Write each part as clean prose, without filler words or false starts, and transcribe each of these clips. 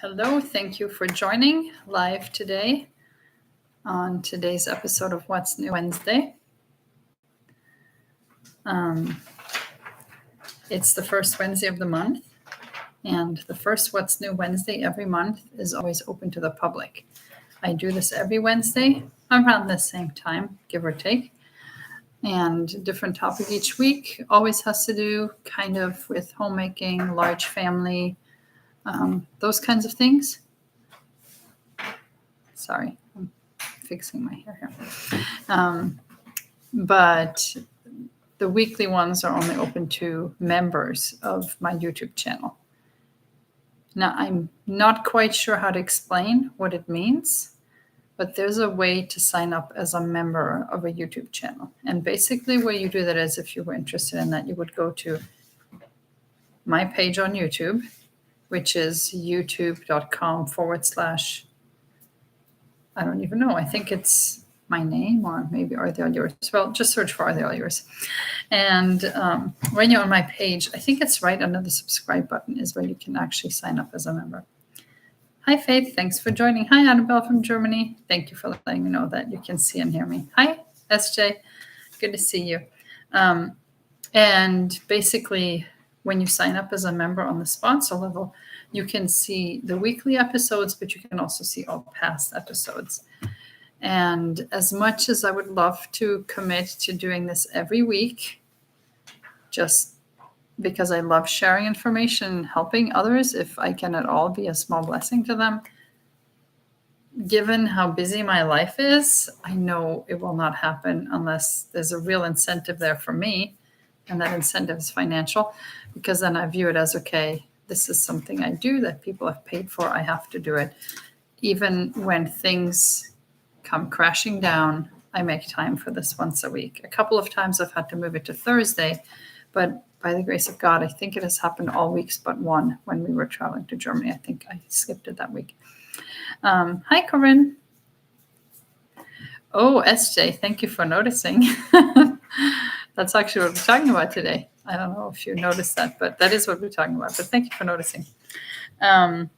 Hello, thank you for joining live today on today's episode of What's New Wednesday. It's the first Wednesday of the month, and the first What's New Wednesday every month is always open to the public. I do this every Wednesday around the same time, give or take, and different topic each week. Always has to do kind of with homemaking, large family, those kinds of things. Sorry, I'm fixing my hair here. But the weekly ones are only open to members of my YouTube channel. Now, I'm not quite sure how to explain what it means, but there's a way to sign up as a member of a YouTube channel. And basically what you do that is, if you were interested in that, you would go to my page on YouTube, which is youtube.com/ I don't even know. I think it's my name, or maybe Are They All Yours? Well, just search for Are They All Yours. And when you're on my page, I think it's right under the subscribe button is where you can actually sign up as a member. Hi, Faith. Thanks for joining. Hi, Annabelle from Germany. Thank you for letting me know that you can see and hear me. Hi, SJ. Good to see you. And basically, when you sign up as a member on the sponsor level, you can see the weekly episodes, but you can also see all past episodes. And as much as I would love to commit to doing this every week, just because I love sharing information, helping others, if I can at all be a small blessing to them, given how busy my life is, I know it will not happen unless there's a real incentive there for me. And that incentive is financial, because then I view it as, okay, this is something I do that people have paid for. I have to do it. Even when things come crashing down, I make time for this once a week. A couple of times I've had to move it to Thursday, but by the grace of God, I think it has happened all weeks but one when we were traveling to Germany. I think I skipped it that week. Hi, Corinne. Oh, SJ, thank you for noticing. That's actually what we're talking about today. I don't know if you noticed that, but that is what we're talking about. But thank you for noticing. And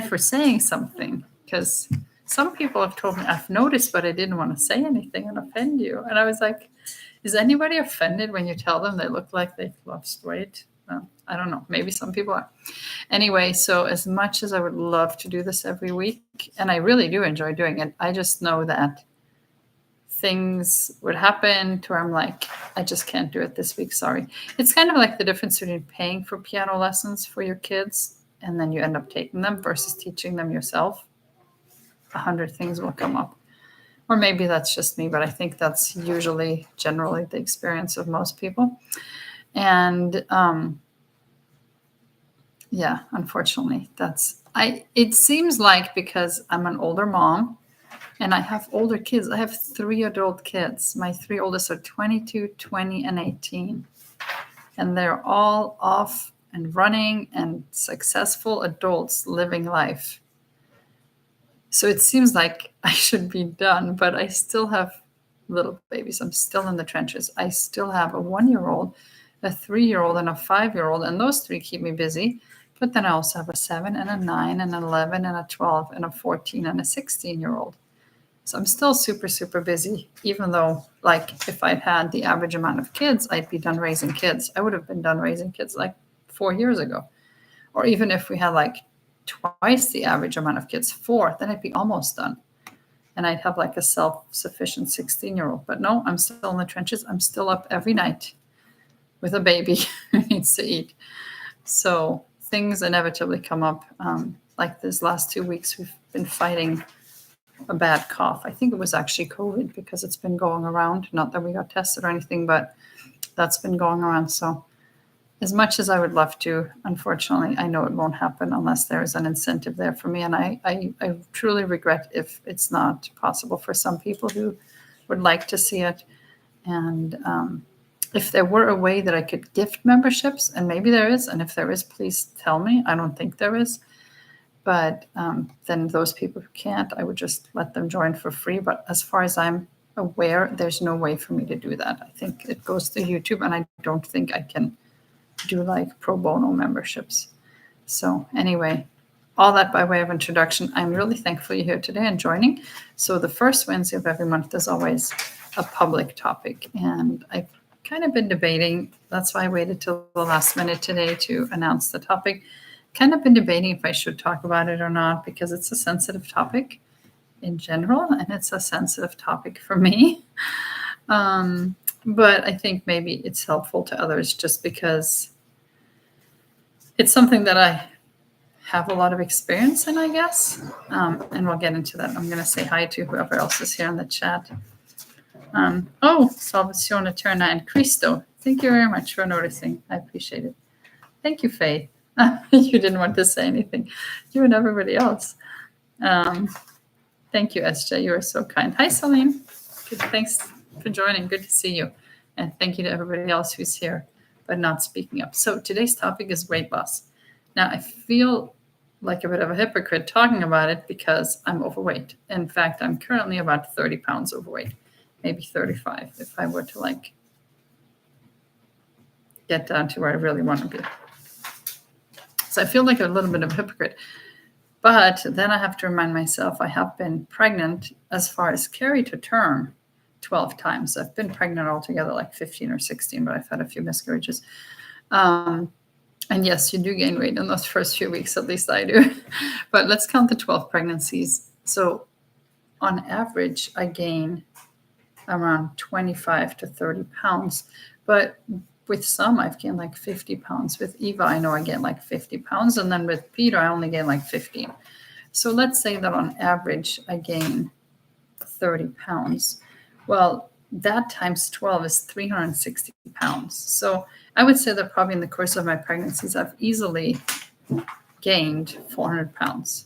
for saying something, because some people have told me, I've noticed, but I didn't want to say anything and offend you. And I was like, is anybody offended when you tell them they look like they've lost weight? Well, I don't know. Maybe some people are. Anyway, so as much as I would love to do this every week, and I really do enjoy doing it, I just know that things would happen to where I'm like, I just can't do it this week. Sorry. It's kind of like the difference between paying for piano lessons for your kids and then you end up taking them versus teaching them yourself. 100 things will come up. Or maybe that's just me, but I think that's usually generally the experience of most people. And yeah, unfortunately, it seems like, because I'm an older mom and I have older kids. I have 3 adult kids. My 3 oldest are 22, 20, and 18. And they're all off and running and successful adults living life. So it seems like I should be done, but I still have little babies. I'm still in the trenches. I still have a 1-year-old, a 3-year-old, and a 5-year-old, and those 3 keep me busy. But then I also have a 7 and a 9 and an 11 and a 12 and a 14 and a 16-year-old. So I'm still super, super busy, even though, like, if I'd had the average amount of kids, I'd be done raising kids. I would have been done raising kids like 4 years ago. Or even if we had like twice the average amount of kids, 4, then I'd be almost done. And I'd have like a self-sufficient 16-year-old. But no, I'm still in the trenches. I'm still up every night with a baby who needs to eat. So things inevitably come up. Like this last 2 weeks, we've been fighting a bad cough. I think it was actually COVID, because it's been going around. Not that we got tested or anything, but that's been going around. So as much as I would love to, unfortunately, I know it won't happen unless there is an incentive there for me. And I truly regret if it's not possible for some people who would like to see it. And if there were a way that I could gift memberships, and maybe there is, and if there is, please tell me. I don't think there is. But then those people who can't, I would just let them join for free. But as far as I'm aware, there's no way for me to do that. I think it goes to YouTube, and I don't think I can do like pro bono memberships. So anyway, all that by way of introduction. I'm really thankful you're here today and joining. So the first Wednesday of every month is always a public topic. And I've kind of been debating, that's why I waited till the last minute today to announce the topic. Kind of been debating if I should talk about it or not, because it's a sensitive topic in general, and it's a sensitive topic for me. But I think maybe it's helpful to others just because it's something that I have a lot of experience in, I guess. And we'll get into that. I'm going to say hi to whoever else is here in the chat. Salvacion Eterna and Cristo. Thank you very much for noticing. I appreciate it. Thank you, Faith. You didn't want to say anything. You and everybody else. Thank you, SJ. You are so kind. Hi, Celine. Good, thanks for joining. Good to see you. And thank you to everybody else who's here but not speaking up. So today's topic is weight loss. Now, I feel like a bit of a hypocrite talking about it because I'm overweight. In fact, I'm currently about 30 pounds overweight, maybe 35 if I were to get down to where I really want to be. So I feel like a little bit of a hypocrite. But then I have to remind myself I have been pregnant as far as carry to term 12 times. I've been pregnant altogether like 15 or 16, but I've had a few miscarriages. And yes, you do gain weight in those first few weeks, at least I do. But let's count the 12 pregnancies. So on average, I gain around 25 to 30 pounds. But with some, I've gained like 50 pounds. With Eva, I know I gain like 50 pounds. And then with Peter, I only gain like 15. So let's say that on average, I gain 30 pounds. Well, that times 12 is 360 pounds. So I would say that probably in the course of my pregnancies, I've easily gained 400 pounds.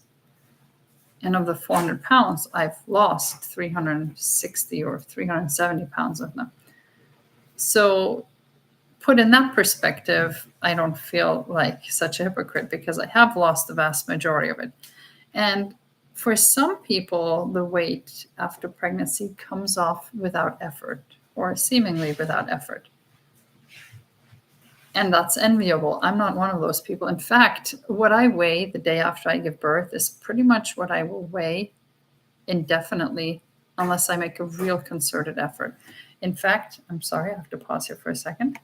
And of the 400 pounds, I've lost 360 or 370 pounds of them. So put in that perspective, I don't feel like such a hypocrite because I have lost the vast majority of it. And for some people, the weight after pregnancy comes off without effort or seemingly without effort. And that's enviable. I'm not one of those people. In fact, what I weigh the day after I give birth is pretty much what I will weigh indefinitely unless I make a real concerted effort. In fact, I'm sorry, I have to pause here for a second.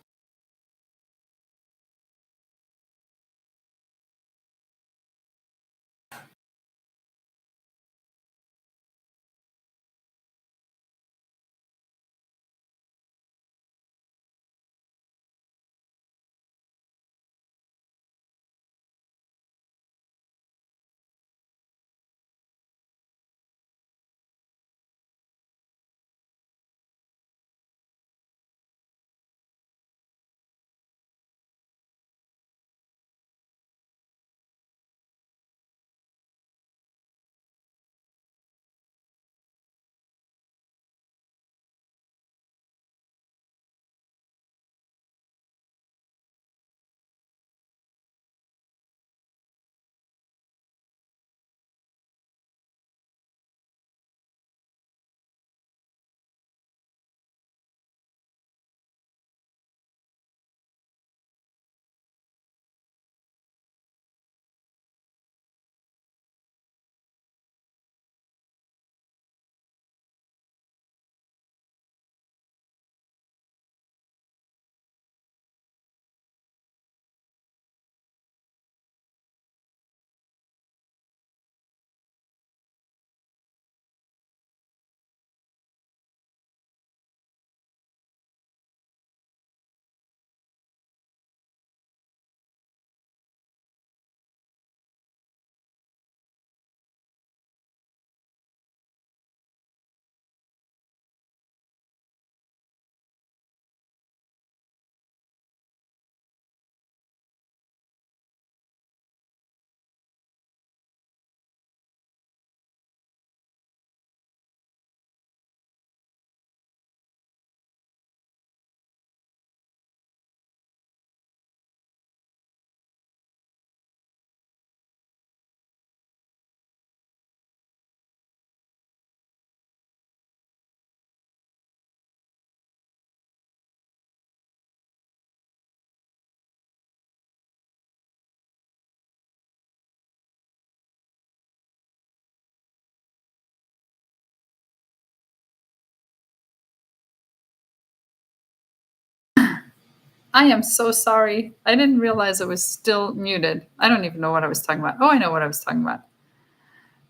I am so sorry. I didn't realize it was still muted. I don't even know what I was talking about. Oh, I know what I was talking about.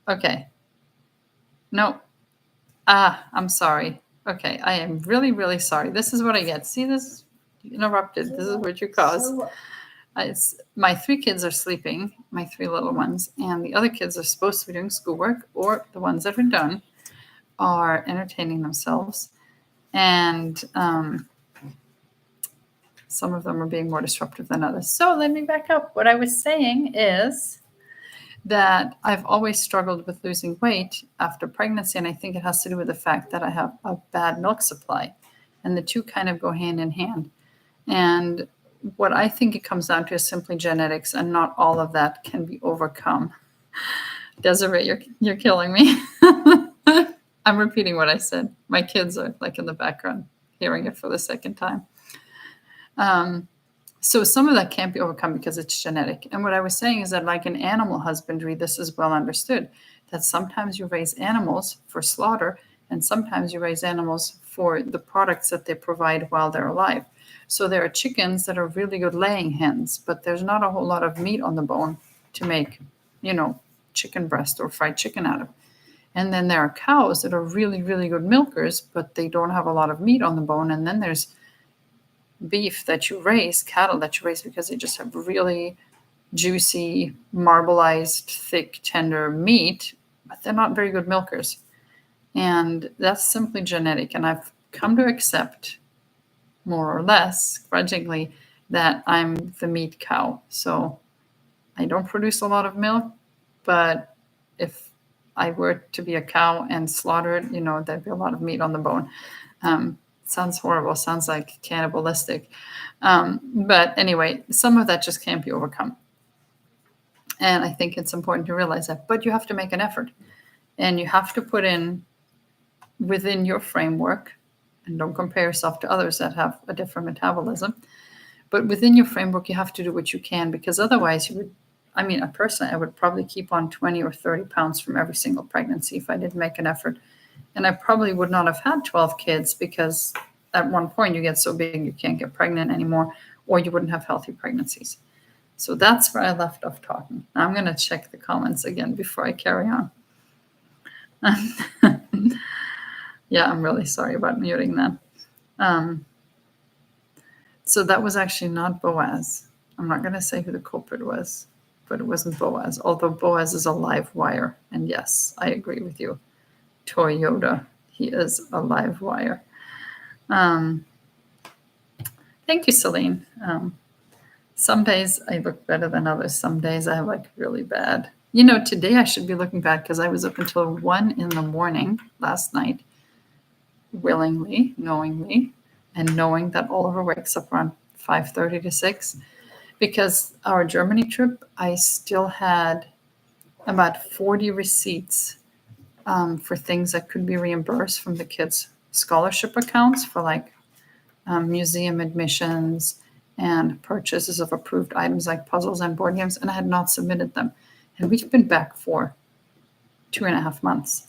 Okay. No. I'm sorry. Okay, I am really, really sorry. This is what I get. See this? Interrupted. This is what you cause. My 3 kids are sleeping, my 3 little ones, and the other kids are supposed to be doing schoolwork, or the ones that are done are entertaining themselves. And some of them are being more disruptive than others. So let me back up. What I was saying is that I've always struggled with losing weight after pregnancy, and I think it has to do with the fact that I have a bad milk supply, and the two kind of go hand in hand. And what I think it comes down to is simply genetics, and not all of that can be overcome. Desiree, you're killing me. I'm repeating what I said. My kids are like in the background hearing it for the second time. So some of that can't be overcome because it's genetic. And what I was saying is that, like in animal husbandry, this is well understood, that sometimes you raise animals for slaughter, and sometimes you raise animals for the products that they provide while they're alive. So there are chickens that are really good laying hens, but there's not a whole lot of meat on the bone to make, chicken breast or fried chicken out of. And then there are cows that are really, really good milkers, but they don't have a lot of meat on the bone. And then there's beef that you raise, cattle that you raise, because they just have really juicy, marbleized, thick, tender meat, but they're not very good milkers. And that's simply genetic. And I've come to accept, more or less grudgingly, that I'm the meat cow. So I don't produce a lot of milk, but if I were to be a cow and slaughtered, there'd be a lot of meat on the bone. Sounds horrible. Sounds like cannibalistic. But anyway, some of that just can't be overcome. And I think it's important to realize that. But you have to make an effort. And you have to put in within your framework, and don't compare yourself to others that have a different metabolism. But within your framework, you have to do what you can, because otherwise personally, I would probably keep on 20 or 30 pounds from every single pregnancy if I didn't make an effort. And I probably would not have had 12 kids, because at one point you get so big you can't get pregnant anymore, or you wouldn't have healthy pregnancies. So that's where I left off talking. Now I'm going to check the comments again before I carry on. Yeah, I'm really sorry about muting that. So that was actually not Boaz. I'm not going to say who the culprit was, but it wasn't Boaz, although Boaz is a live wire. And yes, I agree with you. Toyota, he is a live wire. Thank you, Celine. Some days I look better than others. Some days I look really bad. Today I should be looking bad because I was up until 1 a.m. last night, willingly, knowingly, and knowing that Oliver wakes up around 5:30 to 6. Because our Germany trip, I still had about 40 receipts for things that could be reimbursed from the kids' scholarship accounts for museum admissions and purchases of approved items like puzzles and board games, and I had not submitted them. And we've been back for 2.5 months,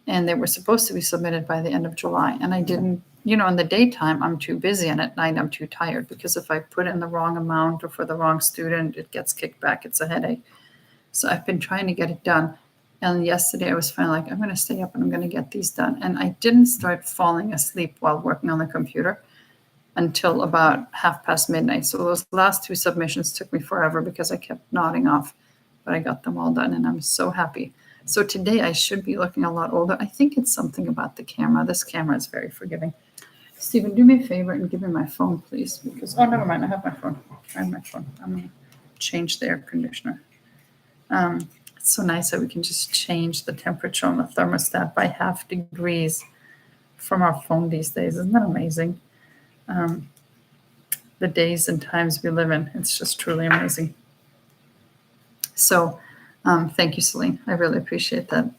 and they were supposed to be submitted by the end of July. And I didn't, in the daytime, I'm too busy, and at night I'm too tired, because if I put in the wrong amount or for the wrong student, it gets kicked back. It's a headache. So I've been trying to get it done. And yesterday I was finally like, I'm going to stay up and I'm going to get these done. And I didn't start falling asleep while working on the computer until about midnight. So those last 2 submissions took me forever because I kept nodding off, but I got them all done and I'm so happy. So today I should be looking a lot older. I think it's something about the camera. This camera is very forgiving. Stephen, do me a favor and give me my phone, please. Because, never mind. I have my phone. I have my phone. I'm going to change the air conditioner. It's so nice that we can just change the temperature on the thermostat by 0.5 degrees from our phone these days. Isn't that amazing? The days and times we live in, it's just truly amazing. So thank you, Celine. I really appreciate that.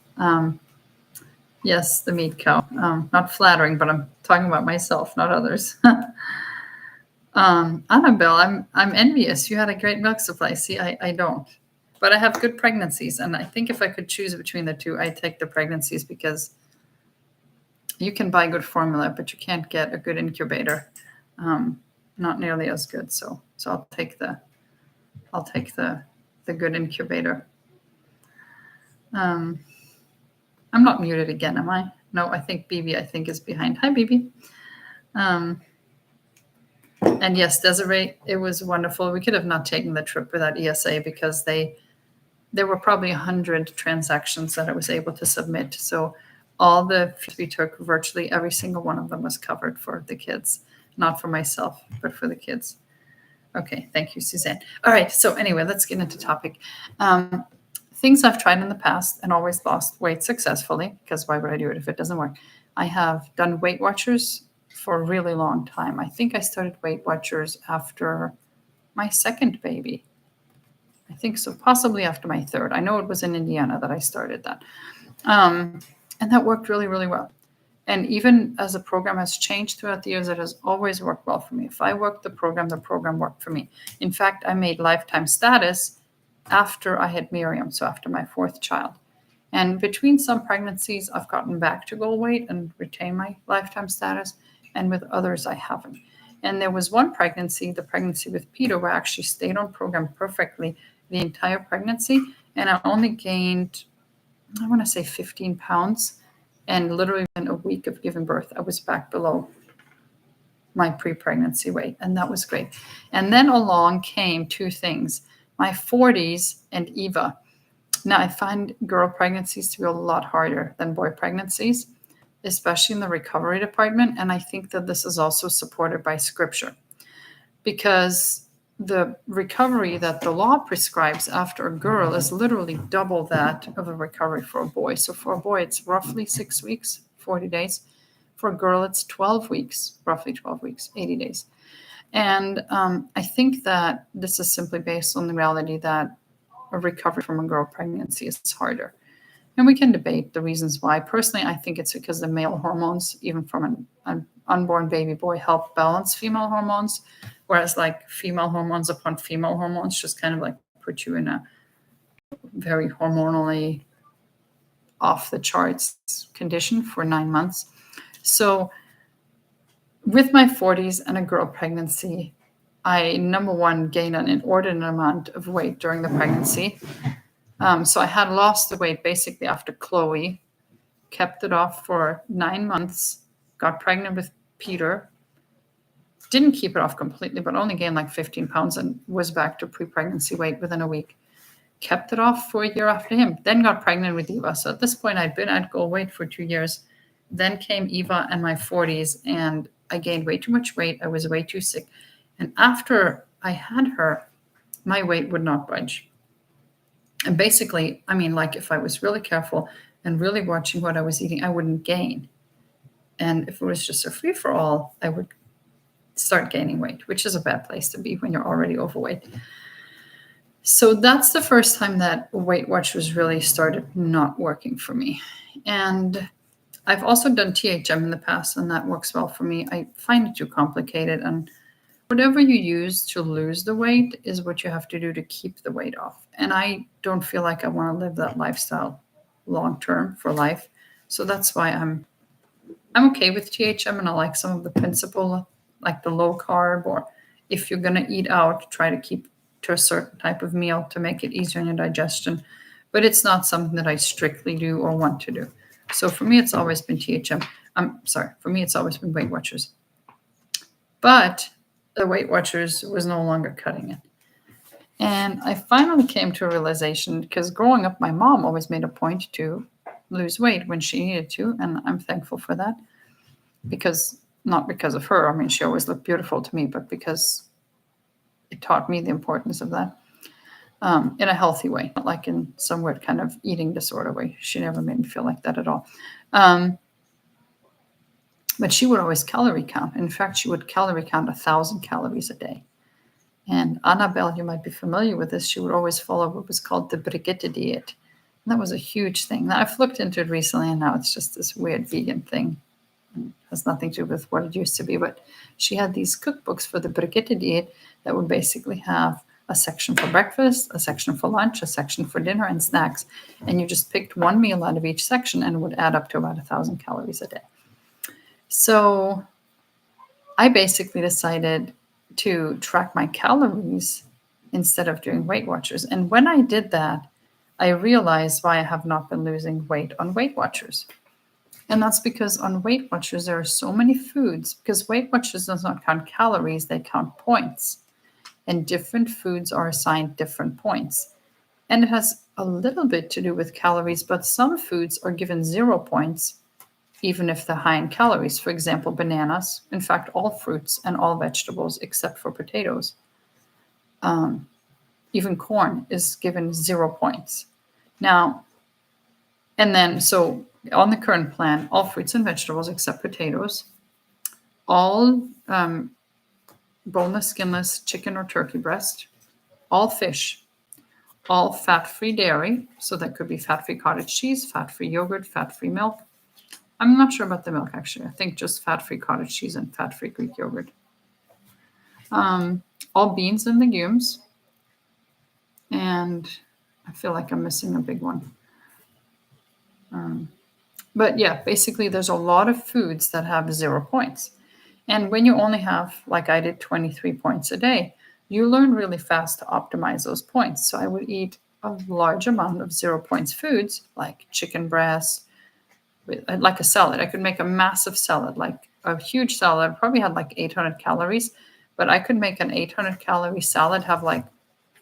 Yes, the meat cow. Not flattering, but I'm talking about myself, not others. Annabelle, I'm envious. You had a great milk supply. See, I don't. But I have good pregnancies, and I think if I could choose between the two, I'd take the pregnancies, because you can buy good formula, but you can't get a good incubator. not nearly as good. So I'll take the good incubator. I'm not muted again, am I? No, I think BB, is behind. Hi, BB. And yes, Desiree, it was wonderful. We could have not taken the trip without ESA because there were probably 100 transactions that I was able to submit. So all the fees we took, virtually every single one of them was covered for the kids, not for myself, but for the kids. Okay, thank you, Suzanne. All right, so anyway, let's get into topic. Things I've tried in the past and always lost weight successfully, because why would I do it if it doesn't work? I have done Weight Watchers for a really long time. I think I started Weight Watchers after my second baby. I think so, possibly after my third. I know it was in Indiana that I started that. And that worked really, really well. And even as the program has changed throughout the years, it has always worked well for me. If I worked the program worked for me. In fact, I made lifetime status after I had Miriam, so after my fourth child. And between some pregnancies, I've gotten back to goal weight and retained my lifetime status, and with others, I haven't. And there was one pregnancy, the pregnancy with Peter, where I actually stayed on program perfectly the entire pregnancy, and I only gained, I want to say 15 pounds, and literally in a week of giving birth, I was back below my pre-pregnancy weight, and that was great. And then along came two things, my 40s and Eva. Now, I find girl pregnancies to be a lot harder than boy pregnancies, especially in the recovery department, and I think that this is also supported by scripture, because the recovery that the law prescribes after a girl is literally double that of a recovery for a boy. So for a boy, it's roughly 6 weeks, 40 days. For a girl, it's 12 weeks, roughly 12 weeks, 80 days. And I think that this is simply based on the reality that a recovery from a girl pregnancy is harder. And we can debate the reasons why. Personally, I think it's because the male hormones, even from an unborn baby boy, help balance female hormones, whereas like female hormones upon female hormones just kind of like put you in a very hormonally off the charts condition for 9 months. So with my 40s and a girl pregnancy, I, number one, gained an inordinate amount of weight during the pregnancy. So I had lost the weight basically after Chloe, kept it off for 9 months, got pregnant with Peter, didn't keep it off completely, but only gained like 15 pounds and was back to pre-pregnancy weight within a week. Kept it off for a year after him, then got pregnant with Eva. So at this point, I'd been at goal weight for 2 years. Then came Eva and my 40s, and I gained way too much weight. I was way too sick. And after I had her, my weight would not budge. And basically, I mean, like if I was really careful and really watching what I was eating, I wouldn't gain. And if it was just a free-for-all, I would start gaining weight, which is a bad place to be when you're already overweight. So that's the first time that Weight Watchers really started not working for me. And I've also done THM in the past, and that works well for me. I find it too complicated, and whatever you use to lose the weight is what you have to do to keep the weight off. And I don't feel like I want to live that lifestyle long-term for life. So that's why I'm okay with THM, and I like some of the principle, like the low carb, or if you're going to eat out, try to keep to a certain type of meal to make it easier on your digestion. But it's not something that I strictly do or want to do. So for me, it's always been THM. For me, it's always been Weight Watchers. But the Weight Watchers was no longer cutting it. And I finally came to a realization, because growing up, my mom always made a point to lose weight when she needed to. And I'm thankful for that, not because of her. I mean, she always looked beautiful to me, but because it taught me the importance of that in a healthy way, not like in some weird kind of eating disorder way. She never made me feel like that at all. But she would always calorie count. In fact, she would calorie count 1,000 calories a day. And Annabelle, you might be familiar with this, she would always follow what was called the Brigitte diet. And that was a huge thing. Now, I've looked into it recently, and now it's just this weird vegan thing. It has nothing to do with what it used to be. But she had these cookbooks for the Brigitte diet that would basically have a section for breakfast, a section for lunch, a section for dinner, and snacks. And you just picked one meal out of each section, and it would add up to about 1,000 calories a day. So I basically decided to track my calories instead of doing Weight Watchers. And when I did that, I realized why I have not been losing weight on Weight Watchers. And that's because on Weight Watchers, there are so many foods, because Weight Watchers does not count calories, they count points. And different foods are assigned different points. And it has a little bit to do with calories, but some foods are given 0 points, even if they're high in calories. For example, bananas, in fact, all fruits and all vegetables except for potatoes. Even corn is given 0 points. Now, and then, so on the current plan, all fruits and vegetables except potatoes, all boneless, skinless chicken or turkey breast, all fish, all fat-free dairy, so that could be fat-free cottage cheese, fat-free yogurt, fat-free milk. I'm not sure about the milk, actually. I think just fat-free cottage cheese and fat-free Greek yogurt. All beans and legumes. And I feel like I'm missing a big one. But yeah, basically there's a lot of foods that have 0 points. And when you only have, like I did, 23 points a day, you learn really fast to optimize those points. So I would eat a large amount of 0 points foods, like chicken breast, like a salad. I could make a massive salad, like a huge salad. Probably had like 800 calories, but I could make an 800 calorie salad have like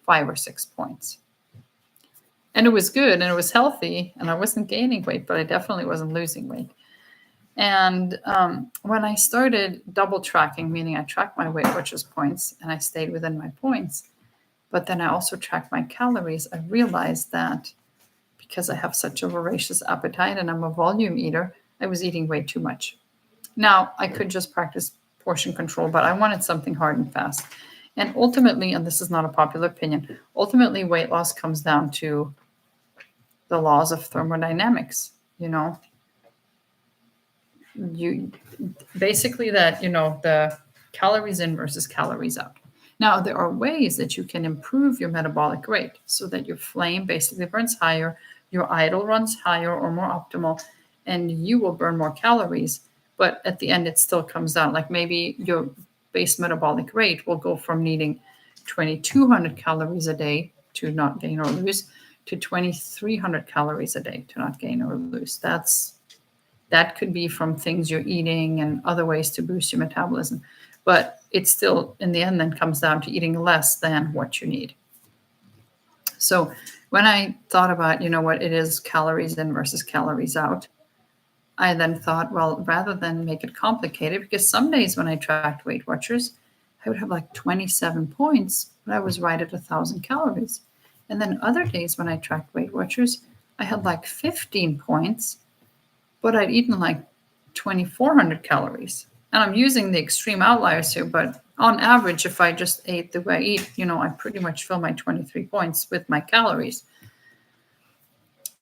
5 or 6 points. And it was good and it was healthy and I wasn't gaining weight, but I definitely wasn't losing weight. And when I started double tracking, meaning I tracked my Weight Watchers points and I stayed within my points, but then I also tracked my calories, I realized that because I have such a voracious appetite and I'm a volume eater, I was eating way too much. Now, I could just practice portion control, but I wanted something hard and fast. And ultimately, and this is not a popular opinion, ultimately weight loss comes down to the laws of thermodynamics, you basically that, the calories in versus calories out. Now, there are ways that you can improve your metabolic rate so that your flame basically burns higher, your idle runs higher or more optimal, and you will burn more calories. But at the end, it still comes down. Like maybe your base metabolic rate will go from needing 2,200 calories a day to not gain or lose to 2,300 calories a day to not gain or lose. That could be from things you're eating and other ways to boost your metabolism. But it still, in the end, then comes down to eating less than what you need. So when I thought about, what it is calories in versus calories out, I then thought, well, rather than make it complicated, because some days when I tracked Weight Watchers, I would have like 27 points, but I was right at 1,000 calories. And then other days when I tracked Weight Watchers, I had like 15 points, but I'd eaten like 2,400 calories. And I'm using the extreme outliers here, but on average, if I just ate the way I eat, I pretty much fill my 23 points with my calories.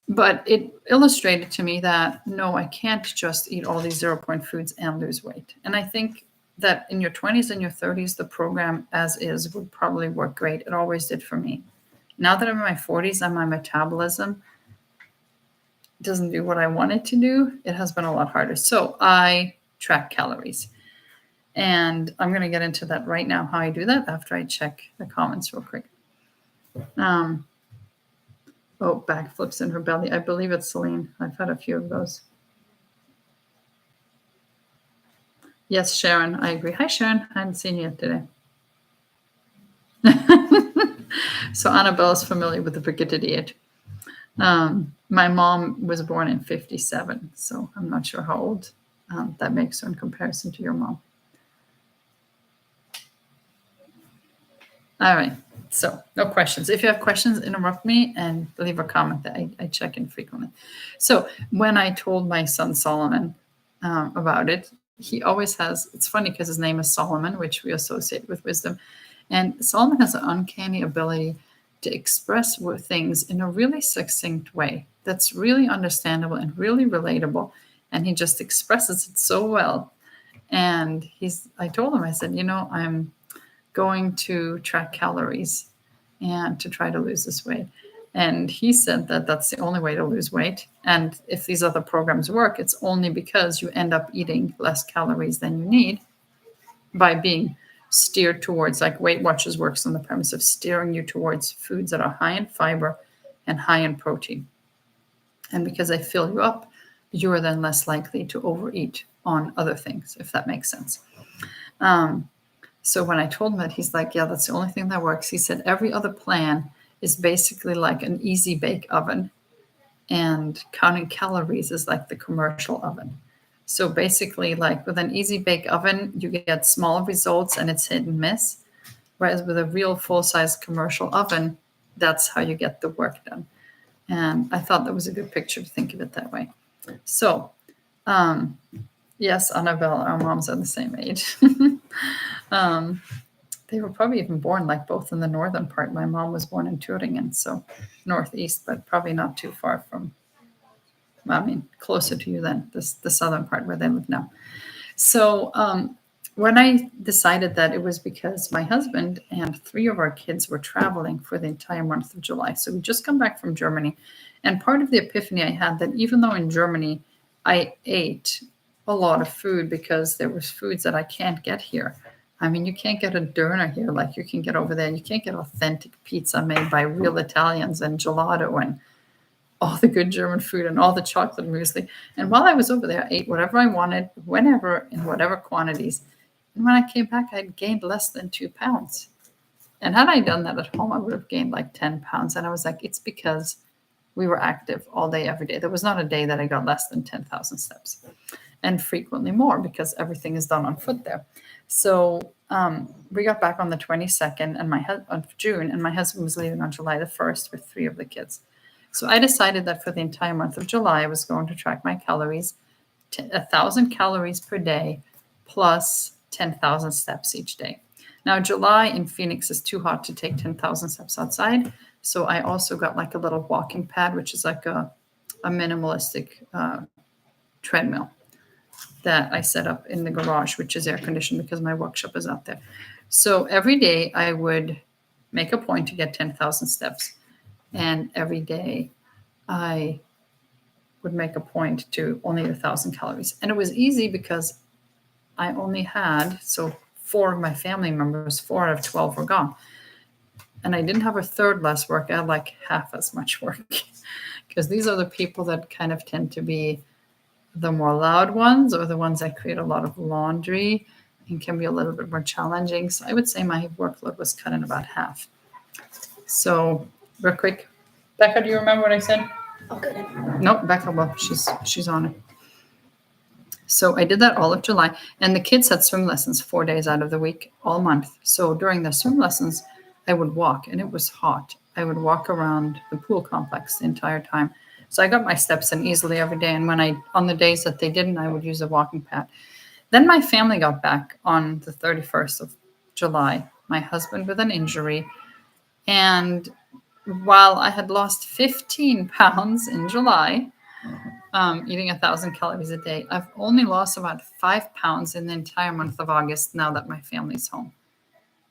But it illustrated to me that, no, I can't just eat all these 0 point foods and lose weight. And I think that in your 20s and your 30s, the program as is would probably work great. It always did for me. Now that I'm in my 40s and my metabolism doesn't do what I want it to do, it has been a lot harder. So I track calories. And I'm going to get into that right now, how I do that after I check the comments real quick. Backflips in her belly. I believe it's Celine. I've had a few of those. Yes, Sharon, I agree. Hi, Sharon. I hadn't seen you yet today. So Annabelle is familiar with the Brigitte diet. My mom was born in 57, so I'm not sure how old that makes her in comparison to your mom. All right, so no questions. If you have questions, interrupt me and leave a comment. That I check in frequently. So when I told my son Solomon about it, he always has, it's funny because his name is Solomon, which we associate with wisdom. And Solomon has an uncanny ability to express things in a really succinct way that's really understandable and really relatable. And he just expresses it so well. And I told him, I said, I'm going to track calories and to try to lose this weight. And he said that that's the only way to lose weight. And if these other programs work, it's only because you end up eating less calories than you need by being steered towards, like Weight Watchers works on the premise of steering you towards foods that are high in fiber and high in protein. And because they fill you up, you are then less likely to overeat on other things, if that makes sense. So when I told him that, he's like, yeah, that's the only thing that works. He said every other plan is basically like an easy bake oven, and counting calories is like the commercial oven. So basically, like with an easy bake oven, you get small results and it's hit and miss. Whereas with a real full-size commercial oven, that's how you get the work done. And I thought that was a good picture to think of it that way. So, yes, Annabelle, our moms are the same age. They were probably even born like both in the northern part. My mom was born in Turingen, so northeast, but probably not too far from, I mean, closer to you than the southern part where they live now. So when I decided that, it was because my husband and 3 of our kids were traveling for the entire month of July. So we just come back from Germany. And part of the epiphany I had, that even though in Germany I ate a lot of food because there was foods that I can't get here. I mean, you can't get a doner here like you can get over there. You can't get authentic pizza made by real Italians and gelato and all the good German food and all the chocolate muesli. And while I was over there, I ate whatever I wanted, whenever, in whatever quantities. And when I came back, I'd gained less than 2 pounds. And had I done that at home, I would have gained like 10 pounds. And I was like, it's because we were active all day, every day. There was not a day that I got less than 10,000 steps, and frequently more because everything is done on foot there. So we got back on the 22nd of June, and my husband was leaving on July the 1st with 3 of the kids. So I decided that for the entire month of July, I was going to track my calories, 1,000 calories per day, plus 10,000 steps each day. Now, July in Phoenix is too hot to take 10,000 steps outside. So I also got like a little walking pad, which is like a minimalistic treadmill that I set up in the garage, which is air conditioned because my workshop is out there. So every day I would make a point to get 10,000 steps. And every day I would make a point to only 1,000 calories. And it was easy because I only had, so 4 of my family members, 4 out of 12 were gone. And I didn't have a third less work. I had like half as much work because these are the people that kind of tend to be the more loud ones, or the ones that create a lot of laundry and can be a little bit more challenging. So I would say my workload was cut in about half. So real quick, Becca, do you remember what I said? Okay. No, Becca, well, she's on it. So I did that all of July, and the kids had swim lessons 4 days out of the week, all month. So during the swim lessons, I would walk, and it was hot. I would walk around the pool complex the entire time. So I got my steps in easily every day. And on the days that they didn't, I would use a walking pad. Then my family got back on the 31st of July, my husband with an injury. And while I had lost 15 pounds in July, eating 1,000 calories a day, I've only lost about 5 pounds in the entire month of August now that my family's home,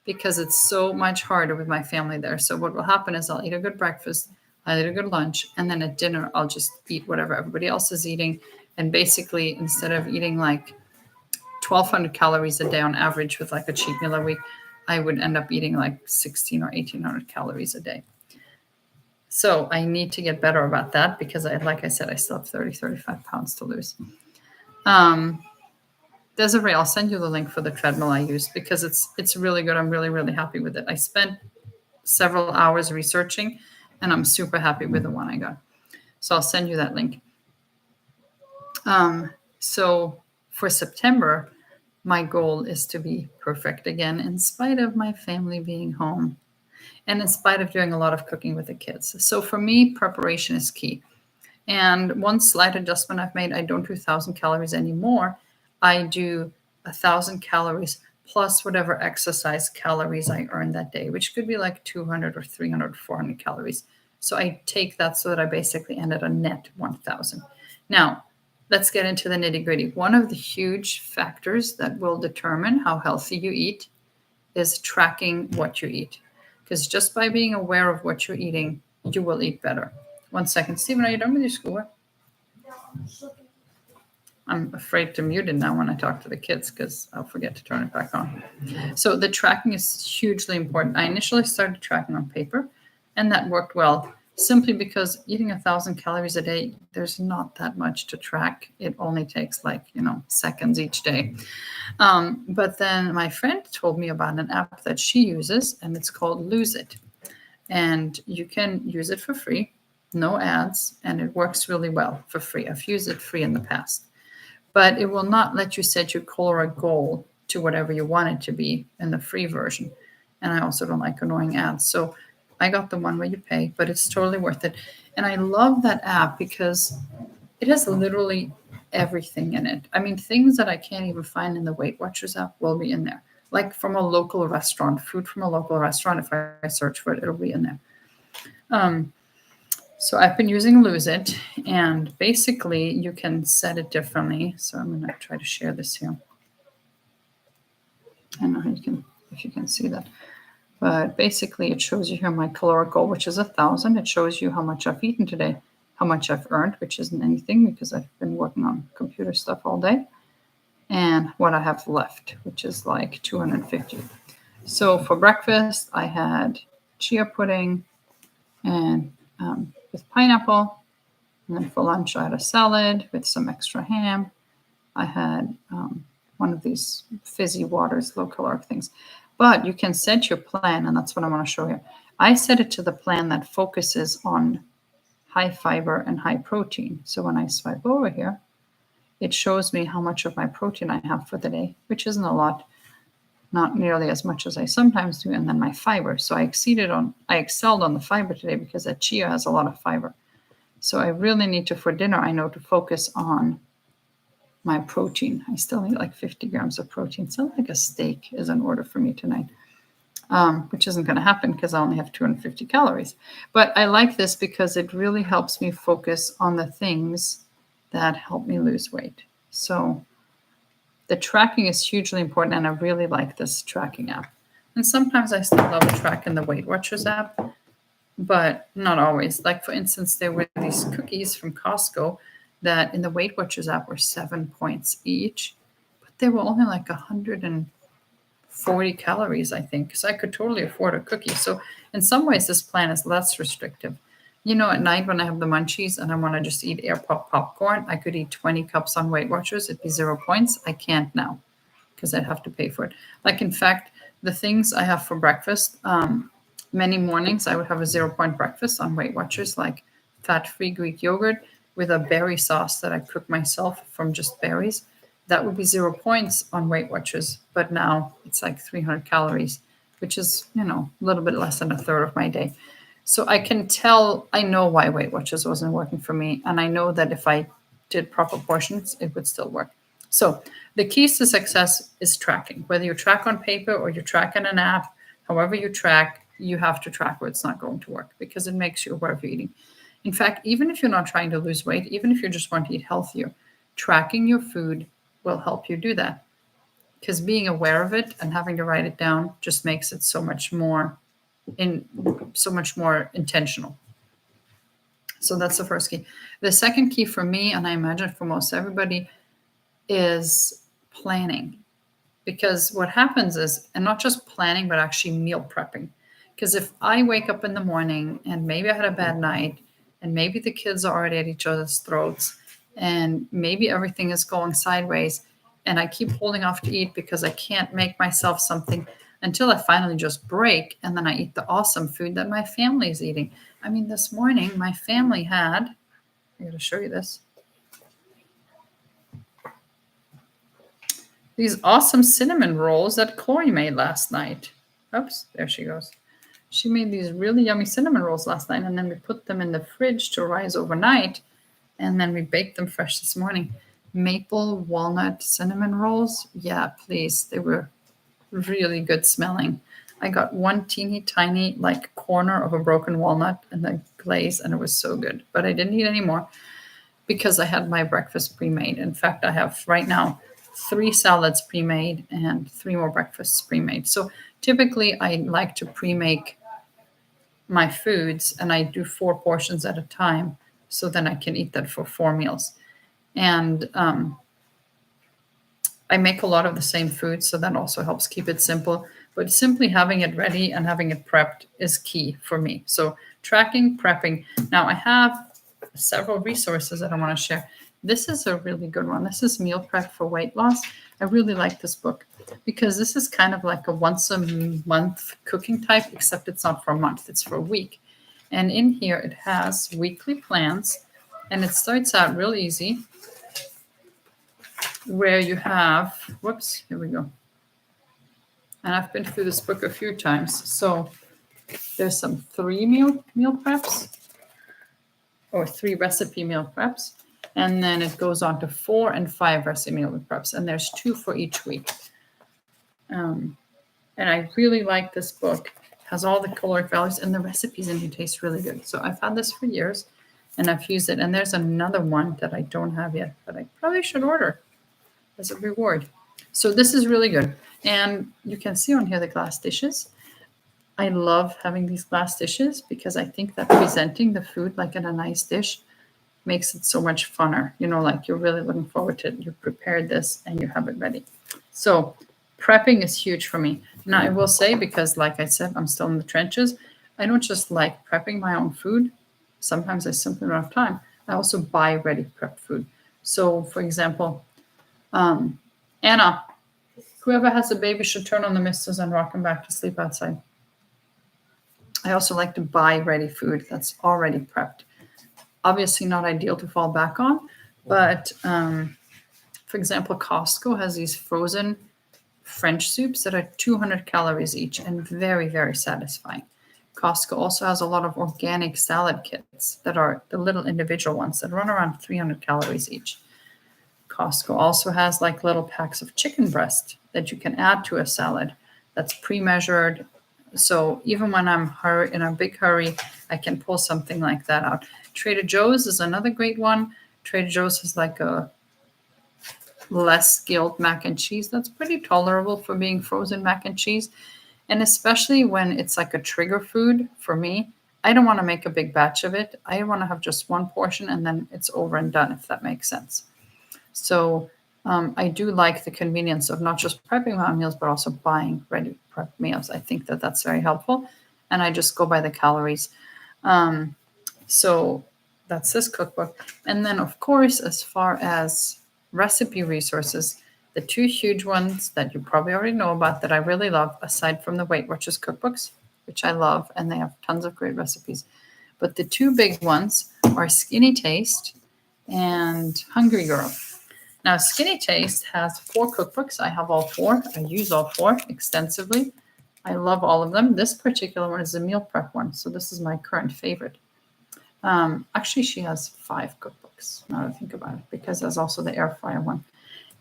because it's so much harder with my family there. So what will happen is I'll eat a good breakfast, I'll eat a good lunch, and then at dinner, I'll just eat whatever everybody else is eating. And basically, instead of eating like 1,200 calories a day on average with like a cheat meal a week, I would end up eating like 1,600 or 1,800 calories a day. So I need to get better about that because like I said, I still have 35 pounds to lose. Desiree, I'll send you the link for the treadmill I use because it's really good. I'm really, really happy with it. I spent several hours researching, and I'm super happy with the one I got. So I'll send you that link. So for September, my goal is to be perfect again, in spite of my family being home and in spite of doing a lot of cooking with the kids. So for me, preparation is key. And one slight adjustment I've made, I don't do 1,000 calories anymore. I do 1,000 calories plus whatever exercise calories I earn that day, which could be like 200 or 300 or 400 calories. So I take that so that I basically end at a net 1,000. Now, let's get into the nitty-gritty. One of the huge factors that will determine how healthy you eat is tracking what you eat. Because just by being aware of what you're eating, you will eat better. 1 second. Stephen, are you done with your schoolwork? I'm afraid to mute it now when I talk to the kids because I'll forget to turn it back on. So the tracking is hugely important. I initially started tracking on paper, and that worked well, simply because eating 1,000 calories a day, there's not that much to track. It only takes seconds each day. But then my friend told me about an app that she uses, and it's called Lose It. And you can use it for free, no ads, and it works really well for free. I've used it free in the past, but it will not let you set your caloric goal to whatever you want it to be in the free version. And I also don't like annoying ads. So I got the one where you pay, but it's totally worth it. And I love that app because it has literally everything in it. I mean, things that I can't even find in the Weight Watchers app will be in there. Like from a local restaurant, food from a local restaurant, if I search for it, it'll be in there. So I've been using Lose It, and basically you can set it differently. So I'm going to try to share this here. I don't know if you can see that. But basically it shows you here my caloric goal, which is 1,000. It shows you how much I've eaten today, how much I've earned, which isn't anything because I've been working on computer stuff all day, and what I have left, which is like 250. So for breakfast, I had chia pudding and with pineapple. And then for lunch, I had a salad with some extra ham. I had one of these fizzy waters, low caloric things. But you can set your plan, and that's what I want to show you. I set it to the plan that focuses on high fiber and high protein. So when I swipe over here, it shows me how much of my protein I have for the day, which isn't a lot, not nearly as much as I sometimes do, and then my fiber. So I excelled on the fiber today because that chia has a lot of fiber. So I really need to, for dinner, I know to focus on my protein. I still need like 50 grams of protein. Sounds like a steak is in order for me tonight, which isn't going to happen because I only have 250 calories. But I like this because it really helps me focus on the things that help me lose weight. So the tracking is hugely important, and I really like this tracking app. And sometimes I still love to track in the Weight Watchers app, but not always. Like, for instance, there were these cookies from Costco that in the Weight Watchers app were 7 points each, but they were only like 140 calories, I think. So I could totally afford a cookie. So in some ways, this plan is less restrictive. At night when I have the munchies and I want to just eat air pop popcorn, I could eat 20 cups on Weight Watchers. It'd be 0 points. I can't now because I'd have to pay for it. Like, in fact, the things I have for breakfast, many mornings I would have a 0 point breakfast on Weight Watchers, like fat-free Greek yogurt with a berry sauce that I cook myself from just berries. That would be 0 points on Weight Watchers. But now it's like 300 calories, which is, a little bit less than a third of my day. So I can tell, I know why Weight Watchers wasn't working for me. And I know that if I did proper portions, it would still work. So the keys to success is tracking. Whether you track on paper or you track in an app, however you track, you have to track where it's not going to work because it makes you aware of your eating. In fact, even if you're not trying to lose weight, even if you just want to eat healthier, tracking your food will help you do that. Because being aware of it and having to write it down just makes it so much more intentional. So that's the first key. The second key for me, and I imagine for most everybody, is planning. Because what happens is, and not just planning, but actually meal prepping. Because if I wake up in the morning and maybe I had a bad night, and maybe the kids are already at each other's throats, and maybe everything is going sideways, and I keep holding off to eat because I can't make myself something until I finally just break, and then I eat the awesome food that my family is eating. I mean, this morning, my family had, I got to show you this, these awesome cinnamon rolls that Chloe made last night. Oops, there she goes. She made these really yummy cinnamon rolls last night, and then we put them in the fridge to rise overnight, and then we baked them fresh this morning. Maple walnut cinnamon rolls. Yeah, please. They were really good smelling. I got one teeny tiny corner of a broken walnut in the glaze, and it was so good. But I didn't eat any more because I had my breakfast pre-made. In fact, I have right now 3 salads pre-made and 3 more breakfasts pre-made. So typically I like to pre-make my foods, and I do 4 portions at a time. So then I can eat that for 4 meals. And I make a lot of the same food, so that also helps keep it simple. But simply having it ready and having it prepped is key for me. So tracking, prepping. Now I have several resources that I want to share. This is a really good one. This is Meal Prep for Weight Loss. I really like this book because this is kind of like a once a month cooking type, except it's not for a month, it's for a week. And in here it has weekly plans, and it starts out real easy where you have, whoops, here we go. And I've been through this book a few times. So there's some 3 meal preps or 3 recipe meal preps. And then it goes on to 4 and 5 recipe meal preps. And there's 2 for each week. And I really like this book. It has all the caloric values, and the recipes in here taste really good. So I've had this for years and I've used it. And there's another one that I don't have yet, but I probably should order as a reward. So this is really good. And you can see on here the glass dishes. I love having these glass dishes because I think that presenting the food like in a nice dish makes it so much funner. You know, like you're really looking forward to it. You prepared this and you have it ready. So prepping is huge for me. Now I will say, because like I said, I'm still in the trenches, I don't just like prepping my own food. Sometimes I simply don't have time. I also buy ready prepped food. So for example, Anna, whoever has a baby should turn on the misters and rock them back to sleep outside. I also like to buy ready food that's already prepped. Obviously not ideal to fall back on, but for example, Costco has these frozen French soups that are 200 calories each and very, very satisfying. Costco also has a lot of organic salad kits that are the little individual ones that run around 300 calories each. Costco also has like little packs of chicken breast that you can add to a salad that's pre-measured. So even when I'm in a big hurry, I can pull something like that out. Trader Joe's is another great one. Trader Joe's is like a less skilled mac and cheese that's pretty tolerable for being frozen mac and cheese. And especially when it's like a trigger food for me, I don't want to make a big batch of it. I want to have just one portion and then it's over and done, if that makes sense. So I do like the convenience of not just prepping my own meals, but also buying ready prep meals. I think that that's very helpful. And I just go by the calories. So that's this cookbook. And then, of course, as far as recipe resources, the 2 huge ones that you probably already know about that I really love, aside from the Weight Watchers cookbooks, which I love, and they have tons of great recipes. But the 2 big ones are Skinny Taste and Hungry Girl. Now, Skinny Taste has 4 cookbooks. I have all 4. I use all 4 extensively. I love all of them. This particular one is a meal prep one, so this is my current favorite. Actually, she has 5 cookbooks, now that I think about it, because there's also the air fryer one.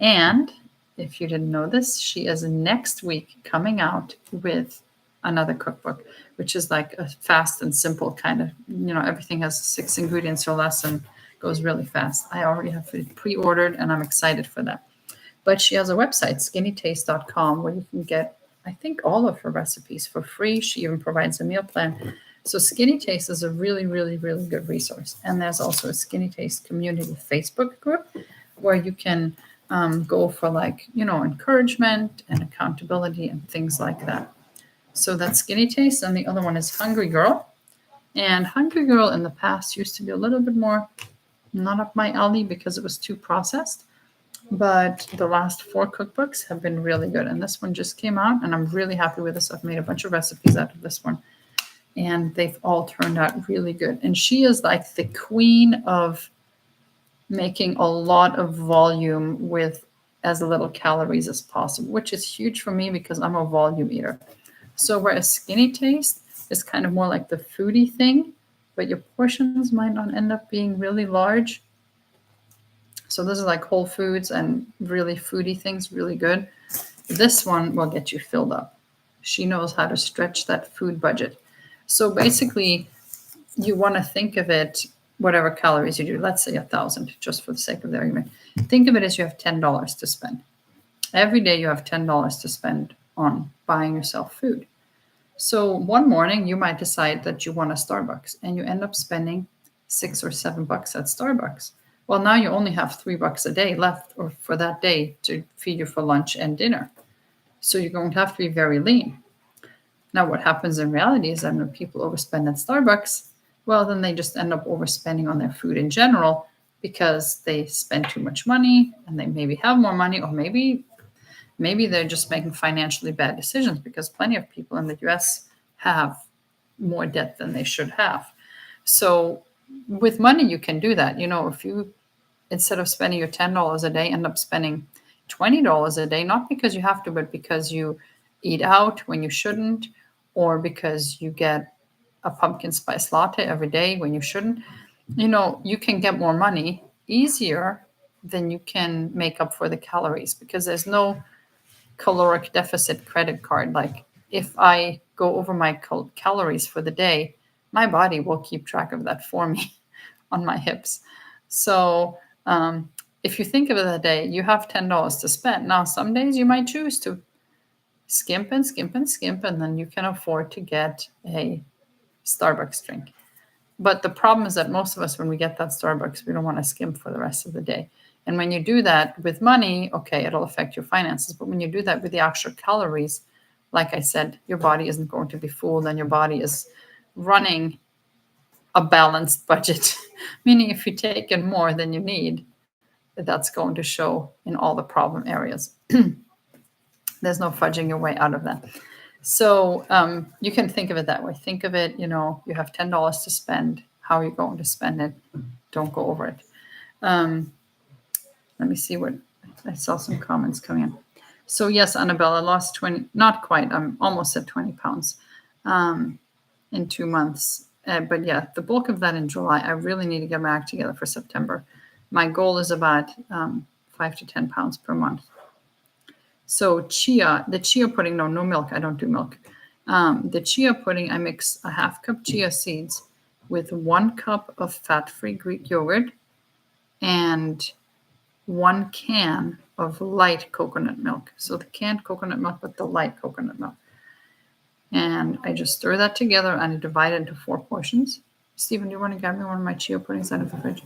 And if you didn't know this, she is next week coming out with another cookbook, which is like a fast and simple kind of, everything has 6 ingredients or less and goes really fast. I already have it pre-ordered and I'm excited for that. But she has a website, skinnytaste.com, where you can get, I think, all of her recipes for free. She even provides a meal plan. So Skinny Taste is a really, really, really good resource. And there's also a Skinny Taste community Facebook group where you can go for encouragement and accountability and things like that. So that's Skinny Taste. And the other one is Hungry Girl. And Hungry Girl in the past used to be a little bit more not up my alley because it was too processed. But the last 4 cookbooks have been really good. And this one just came out and I'm really happy with this. I've made a bunch of recipes out of this one. And they've all turned out really good. And she is like the queen of making a lot of volume with as little calories as possible, which is huge for me because I'm a volume eater. So whereas Skinny Taste is kind of more like the foodie thing, but your portions might not end up being really large. So this is like whole foods and really foodie things, really good. This one will get you filled up. She knows how to stretch that food budget. So basically, you want to think of it, whatever calories you do, let's say 1,000, just for the sake of the argument. Think of it as you have $10 to spend. Every day you have $10 to spend on buying yourself food. So one morning you might decide that you want a Starbucks and you end up spending $6 or $7 at Starbucks. Well, now you only have $3 a day left or for that day to feed you for lunch and dinner. So you're going to have to be very lean. Now, what happens in reality is that when people overspend at Starbucks, well, then they just end up overspending on their food in general because they spend too much money and they maybe have more money, or maybe they're just making financially bad decisions, because plenty of people in the US have more debt than they should have. So with money, you can do that. If you, instead of spending your $10 a day, end up spending $20 a day, not because you have to, but because you eat out when you shouldn't, or because you get a pumpkin spice latte every day when you shouldn't, you can get more money easier than you can make up for the calories, because there's no caloric deficit credit card. Like, if I go over my calories for the day, my body will keep track of that for me on my hips. So if you think of it a day, you have $10 to spend. Now, some days you might choose to skimp and skimp and skimp, and then you can afford to get a Starbucks drink. But the problem is that most of us, when we get that Starbucks, we don't want to skimp for the rest of the day. And when you do that with money, okay, it'll affect your finances. But when you do that with the actual calories, like I said, your body isn't going to be fooled, and your body is running a balanced budget. Meaning, if you take in more than you need, that's going to show in all the problem areas. There's no fudging your way out of that. So you can think of it that way. Think of it, you have $10 to spend. How are you going to spend it? Don't go over it. Let me see what, I saw some comments coming in. So yes, Annabella, lost 20, not quite, I'm almost at 20 pounds in 2 months. But yeah, the bulk of that in July. I really need to get my act together for September. My goal is about 5 to 10 pounds per month. So the chia pudding, no milk. I don't do milk. The chia pudding, I mix a half cup chia seeds with 1 cup of fat-free Greek yogurt and 1 can of light coconut milk. So the canned coconut milk, but the light coconut milk. And I just stir that together and I divide it into 4 portions. Stephen, do you want to grab me one of my chia puddings out of the fridge?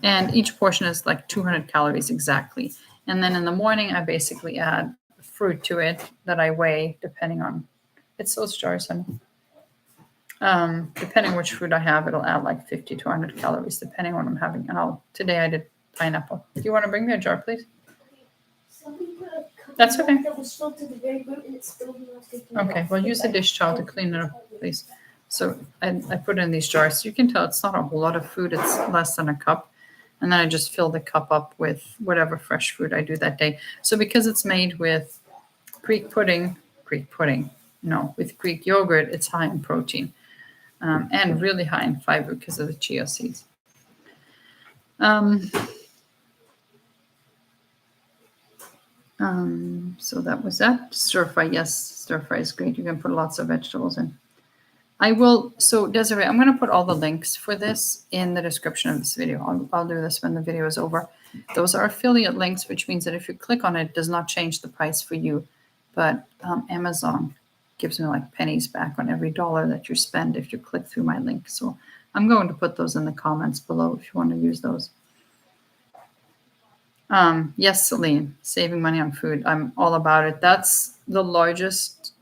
And each portion is like 200 calories exactly. And then in the morning, I basically add fruit to it that I weigh depending on, it's those jars, honey. Depending which fruit I have, it'll add like 50 to 100 calories, depending on what I'm having. And today I did pineapple. Do you want to bring me a jar, please? That's okay. Okay, well, use a dish towel to clean it up, please. So I put it in these jars. You can tell it's not a whole lot of food. It's less than a cup. And then I just fill the cup up with whatever fresh fruit I do that day. So because it's made with with Greek yogurt, it's high in protein and really high in fiber because of the chia seeds. So that was that. Stir fry, yes, stir fry is great. You can put lots of vegetables in. So Desiree, I'm going to put all the links for this in the description of this video. I'll do this when the video is over. Those are affiliate links, which means that if you click on it, it does not change the price for you. But Amazon gives me like pennies back on every dollar that you spend if you click through my link. So I'm going to put those in the comments below if you want to use those. Yes, Celine, saving money on food. I'm all about it. That's the largest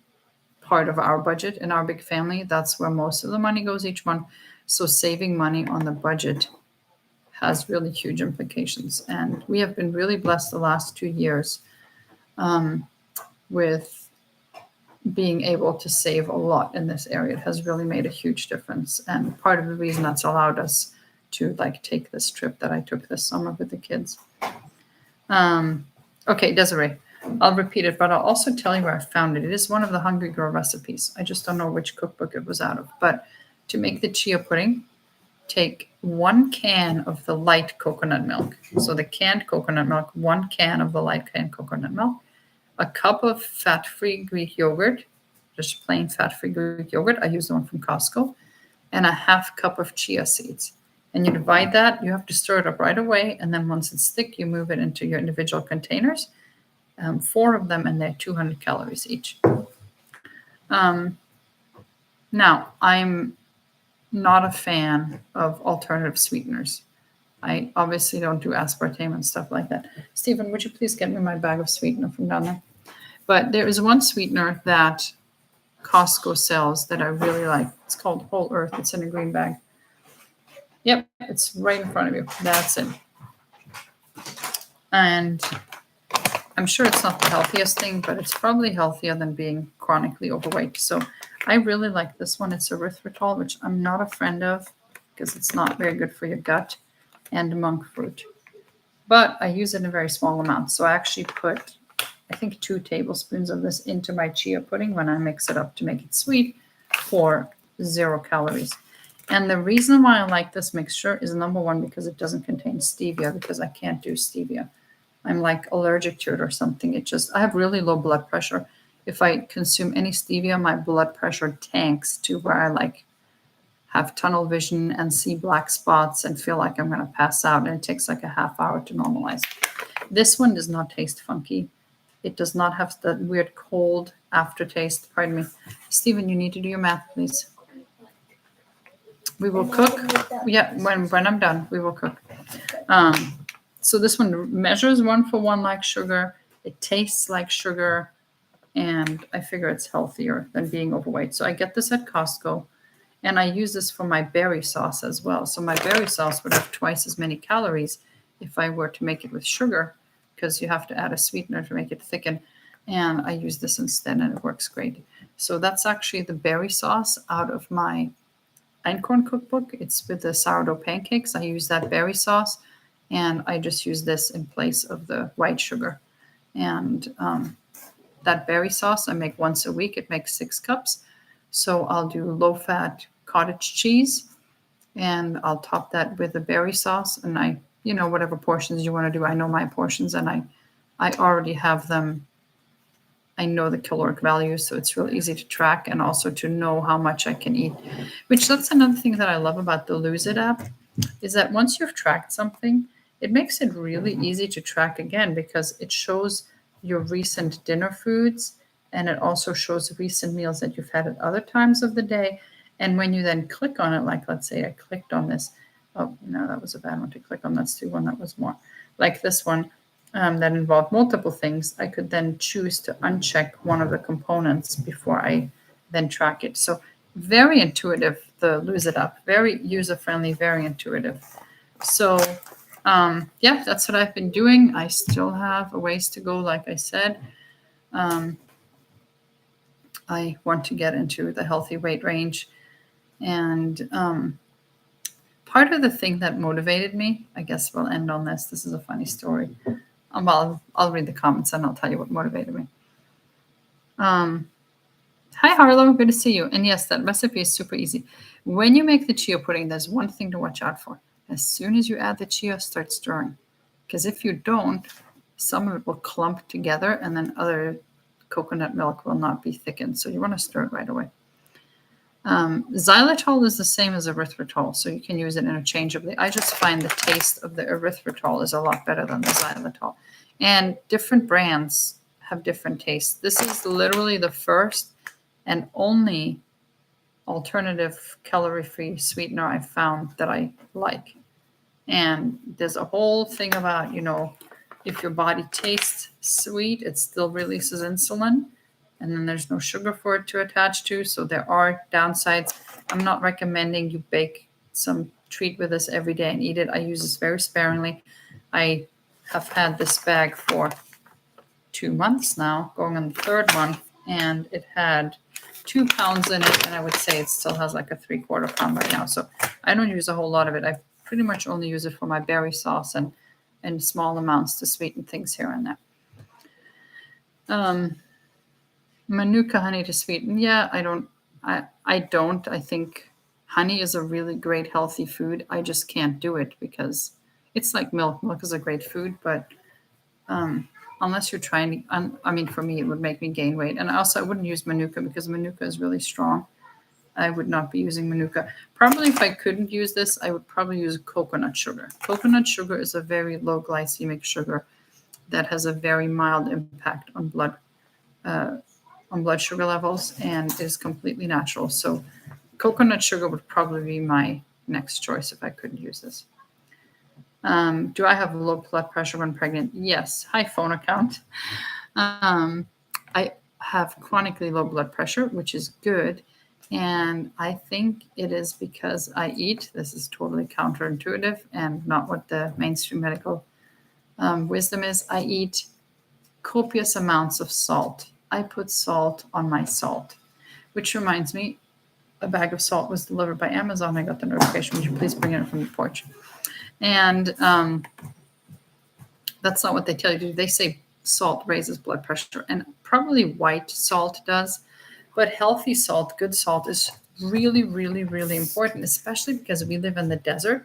part of our budget in our big family. That's where most of the money goes each month. So saving money on the budget has really huge implications. And we have been really blessed the last 2 years with being able to save a lot in this area. It has really made a huge difference. And part of the reason that's allowed us to take this trip that I took this summer with the kids. Okay, Desiree, I'll repeat it, but I'll also tell you where I found it. It is one of the Hungry Girl recipes. I just don't know which cookbook it was out of. But to make the chia pudding, take 1 can of the light coconut milk. So the canned coconut milk, 1 can of the light canned coconut milk, a cup of fat-free Greek yogurt, just plain fat-free Greek yogurt. I use the one from Costco, and a half cup of chia seeds. And you divide that. You have to stir it up right away. And then once it's thick, you move it into your individual containers. 4 of them, and they're 200 calories each. Now, I'm not a fan of alternative sweeteners. I obviously don't do aspartame and stuff like that. Stephen, would you please get me my bag of sweetener from down there? But there is one sweetener that Costco sells that I really like. It's called Whole Earth. It's in a green bag. Yep, it's right in front of you. That's it. And I'm sure it's not the healthiest thing, but it's probably healthier than being chronically overweight. So I really like this one. It's erythritol, which I'm not a friend of because it's not very good for your gut, and monk fruit. But I use it in very small amounts. So I actually put, I think, 2 tablespoons of this into my chia pudding when I mix it up to make it sweet for 0 calories. And the reason why I like this mixture is, number one, because it doesn't contain stevia, because I can't do stevia. I'm like allergic to it or something. I have really low blood pressure. If I consume any stevia, my blood pressure tanks to where I like have tunnel vision and see black spots and feel like I'm going to pass out. And it takes like a half hour to normalize. This one does not taste funky. It does not have that weird cold aftertaste. Pardon me. Stephen, you need to do your math, please. We will cook. Yeah, when I'm done, we will cook. So this one measures 1 for 1 like sugar. It tastes like sugar. And I figure it's healthier than being overweight. So I get this at Costco. And I use this for my berry sauce as well. So my berry sauce would have twice as many calories if I were to make it with sugar, because you have to add a sweetener to make it thicken. And I use this instead, and it works great. So that's actually the berry sauce out of my einkorn cookbook. It's with the sourdough pancakes. I use that berry sauce, and I just use this in place of the white sugar. And that berry sauce I make once a week. It makes 6 cups. So I'll do low-fat cottage cheese, and I'll top that with the berry sauce. And whatever portions you want to do, I know my portions, and I already have them. I know the caloric value, so it's real easy to track and also to know how much I can eat. Which, that's another thing that I love about the Lose It app, is that once you've tracked something, it makes it really easy to track again, because it shows your recent dinner foods, and it also shows recent meals that you've had at other times of the day. And when you then click on it, like let's say I clicked on this. Oh, no, that was a bad one to click on. Let's do one that was more like this one that involved multiple things. I could then choose to uncheck one of the components before I then track it. So very intuitive, the Lose It Up. Very user-friendly, very intuitive. So yeah, that's what I've been doing. I still have a ways to go, like I said. I want to get into the healthy weight range. And part of the thing that motivated me, I guess we'll end on this. This is a funny story. I'll read the comments and I'll tell you what motivated me. Hi, Harlow. Good to see you. And yes, that recipe is super easy. When you make the chia pudding, there's one thing to watch out for. As soon as you add the chia, start stirring. Because if you don't, some of it will clump together, and then other coconut milk will not be thickened. So you want to stir it right away. Xylitol is the same as erythritol, so you can use it interchangeably. I just find the taste of the erythritol is a lot better than the xylitol. And different brands have different tastes. This is literally the first and only alternative calorie-free sweetener I've found that I like. And there's a whole thing about, if your body tastes sweet, it still releases insulin. And then there's no sugar for it to attach to. So there are downsides. I'm not recommending you bake some treat with this every day and eat it. I use this very sparingly. I have had this bag for 2 months now, going on the 3rd month, and it had 2 pounds in it. And I would say it still has like a 3/4 pound right now. So I don't use a whole lot of it. I pretty much only use it for my berry sauce and in small amounts to sweeten things here and there. Manuka honey to sweeten. Yeah, I don't. I think honey is a really great healthy food. I just can't do it because it's like milk. Milk is a great food, but unless you're trying, for me, it would make me gain weight. And also, I wouldn't use Manuka because Manuka is really strong. I would not be using Manuka. Probably if I couldn't use this, I would probably use coconut sugar. Coconut sugar is a very low glycemic sugar that has a very mild impact on blood sugar levels and is completely natural. So coconut sugar would probably be my next choice if I couldn't use this. Do I have low blood pressure when pregnant? Yes. Hi, phone account. I have chronically low blood pressure, which is good. And I think it is because I eat. This is totally counterintuitive and not what the mainstream medical wisdom is. I eat copious amounts of salt. I put salt on my salt, which reminds me, a bag of salt was delivered by Amazon. I got the notification. Would you please bring it in from the porch? And that's not what they tell you to do. They say salt raises blood pressure, and probably white salt does. But healthy salt, good salt, is really, really, really important, especially because we live in the desert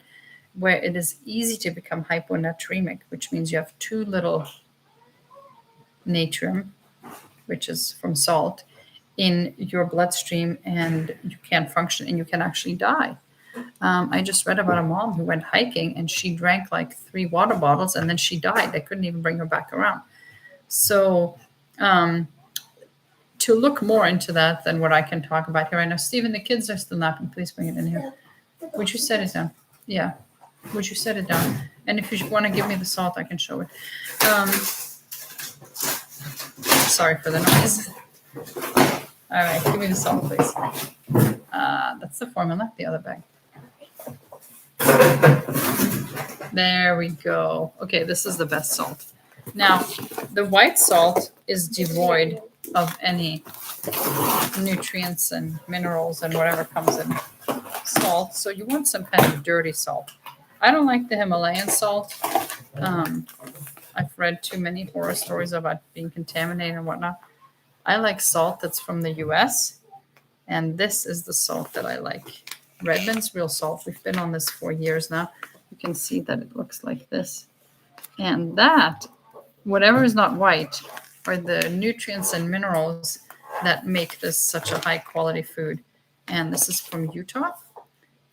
where it is easy to become hyponatremic, which means you have too little natrium, which is from salt, in your bloodstream, and you can't function and you can actually die. I just read about a mom who went hiking and she drank like 3 water bottles and then she died. They couldn't even bring her back around. So, to look more into that than what I can talk about here right now, Stephen, the kids are still napping. Please bring it in here. Would you set it down? Yeah. Would you set it down? And if you want to give me the salt, I can show it. Sorry for the noise. All right, give me the salt, please. That's the formula, the other bag. There we go. Okay, this is the best salt. Now, the white salt is devoid of any nutrients and minerals and whatever comes in salt. So you want some kind of dirty salt. I don't like the Himalayan salt. I've read too many horror stories about being contaminated and whatnot. I like salt that's from the US, and this is the salt that I like. Redmond's real salt. We've been on this for years now. You can see that it looks like this. And that, whatever is not white, are the nutrients and minerals that make this such a high quality food. And this is from Utah,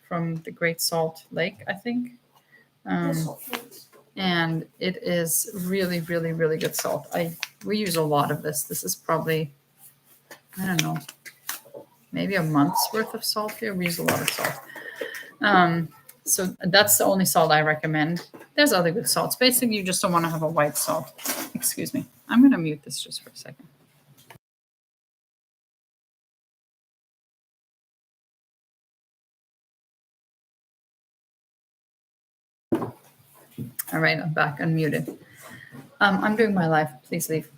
from the Great Salt Lake, I think. And it is really, really, really good salt. We use a lot of this. This is probably, I don't know, maybe a month's worth of salt here. We use a lot of salt. So that's the only salt I recommend. There's other good salts. Basically, you just don't want to have a white salt. Excuse me. I'm going to mute this just for a second. All right, I'm back unmuted. I'm doing my live. Please leave.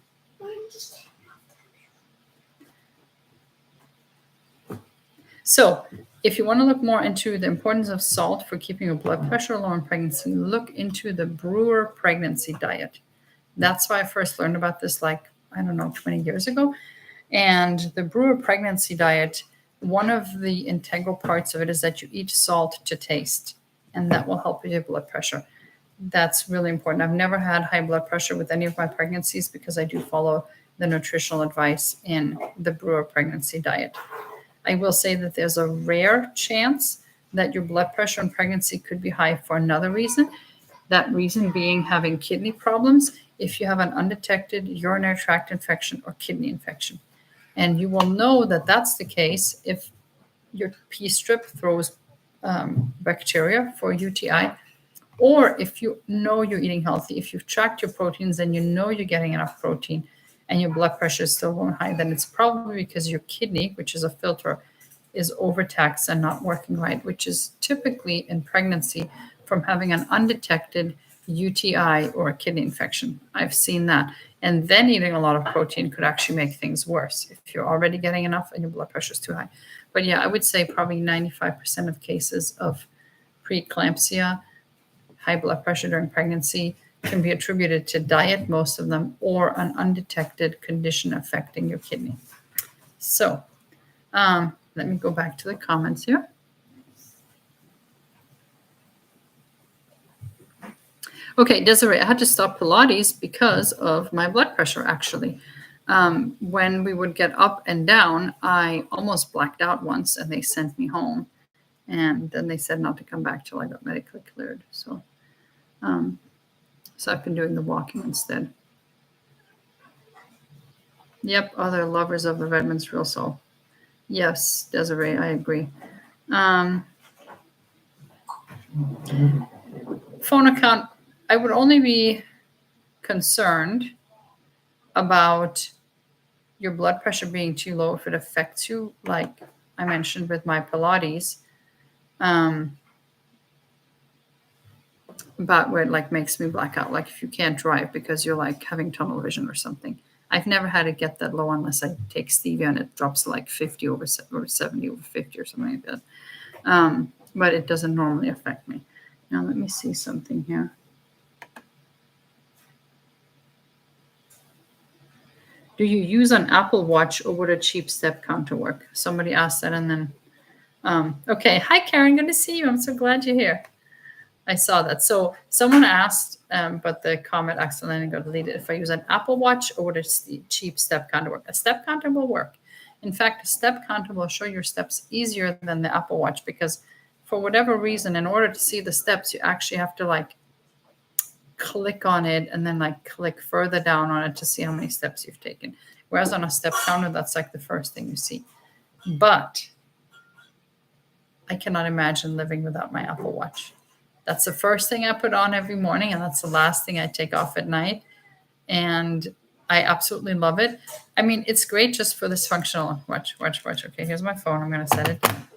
So if you want to look more into the importance of salt for keeping your blood pressure low in pregnancy, look into the Brewer pregnancy diet. That's why I first learned about this, like, I don't know, 20 years ago. And the Brewer pregnancy diet, one of the integral parts of it is that you eat salt to taste, and that will help with your blood pressure. That's really important. I've never had high blood pressure with any of my pregnancies because I do follow the nutritional advice in the Brewer pregnancy diet. I will say that there's a rare chance that your blood pressure in pregnancy could be high for another reason. That reason being having kidney problems if you have an undetected urinary tract infection or kidney infection. And you will know that that's the case if your pee strip throws bacteria for UTI, or if you know you're eating healthy, if you've tracked your proteins and you know you're getting enough protein and your blood pressure is still going high, then it's probably because your kidney, which is a filter, is overtaxed and not working right, which is typically in pregnancy from having an undetected UTI or a kidney infection. I've seen that. And then eating a lot of protein could actually make things worse if you're already getting enough and your blood pressure is too high. But yeah, I would say probably 95% of cases of preeclampsia, high blood pressure during pregnancy, can be attributed to diet, most of them, or an undetected condition affecting your kidney. So let me go back to the comments here. Okay, Desiree, I had to stop Pilates because of my blood pressure, actually. When we would get up and down, I almost blacked out once and they sent me home. And then they said not to come back till I got medically cleared. So I've been doing the walking instead. Yep, other lovers of the Redmond's Real Soul. Yes, Desiree, I agree. phone account, I would only be concerned about your blood pressure being too low if it affects you, like I mentioned with my Pilates, but where it like makes me black out, like if you can't drive because you're like having tunnel vision or something. I've never had it get that low unless I take stevia and it drops to like 50 over or 70 over 50 or something like that. But it doesn't normally affect me. Now let me see something here. Do you use an Apple Watch or would a cheap step counter work? Somebody asked that, and then okay. Hi Karen, good to see you. I'm so glad you're here. I saw that. So someone asked, but the comment accidentally got deleted. If I use an Apple Watch or would a cheap step counter work? A step counter will work. In fact, a step counter will show your steps easier than the Apple Watch because for whatever reason, in order to see the steps, you actually have to like click on it and then like click further down on it to see how many steps you've taken. Whereas on a step counter, that's like the first thing you see. But I cannot imagine living without my Apple Watch. That's the first thing I put on every morning, and that's the last thing I take off at night. And I absolutely love it. I mean, it's great just for this functional. Watch. Okay, here's my phone. I'm going to set it down.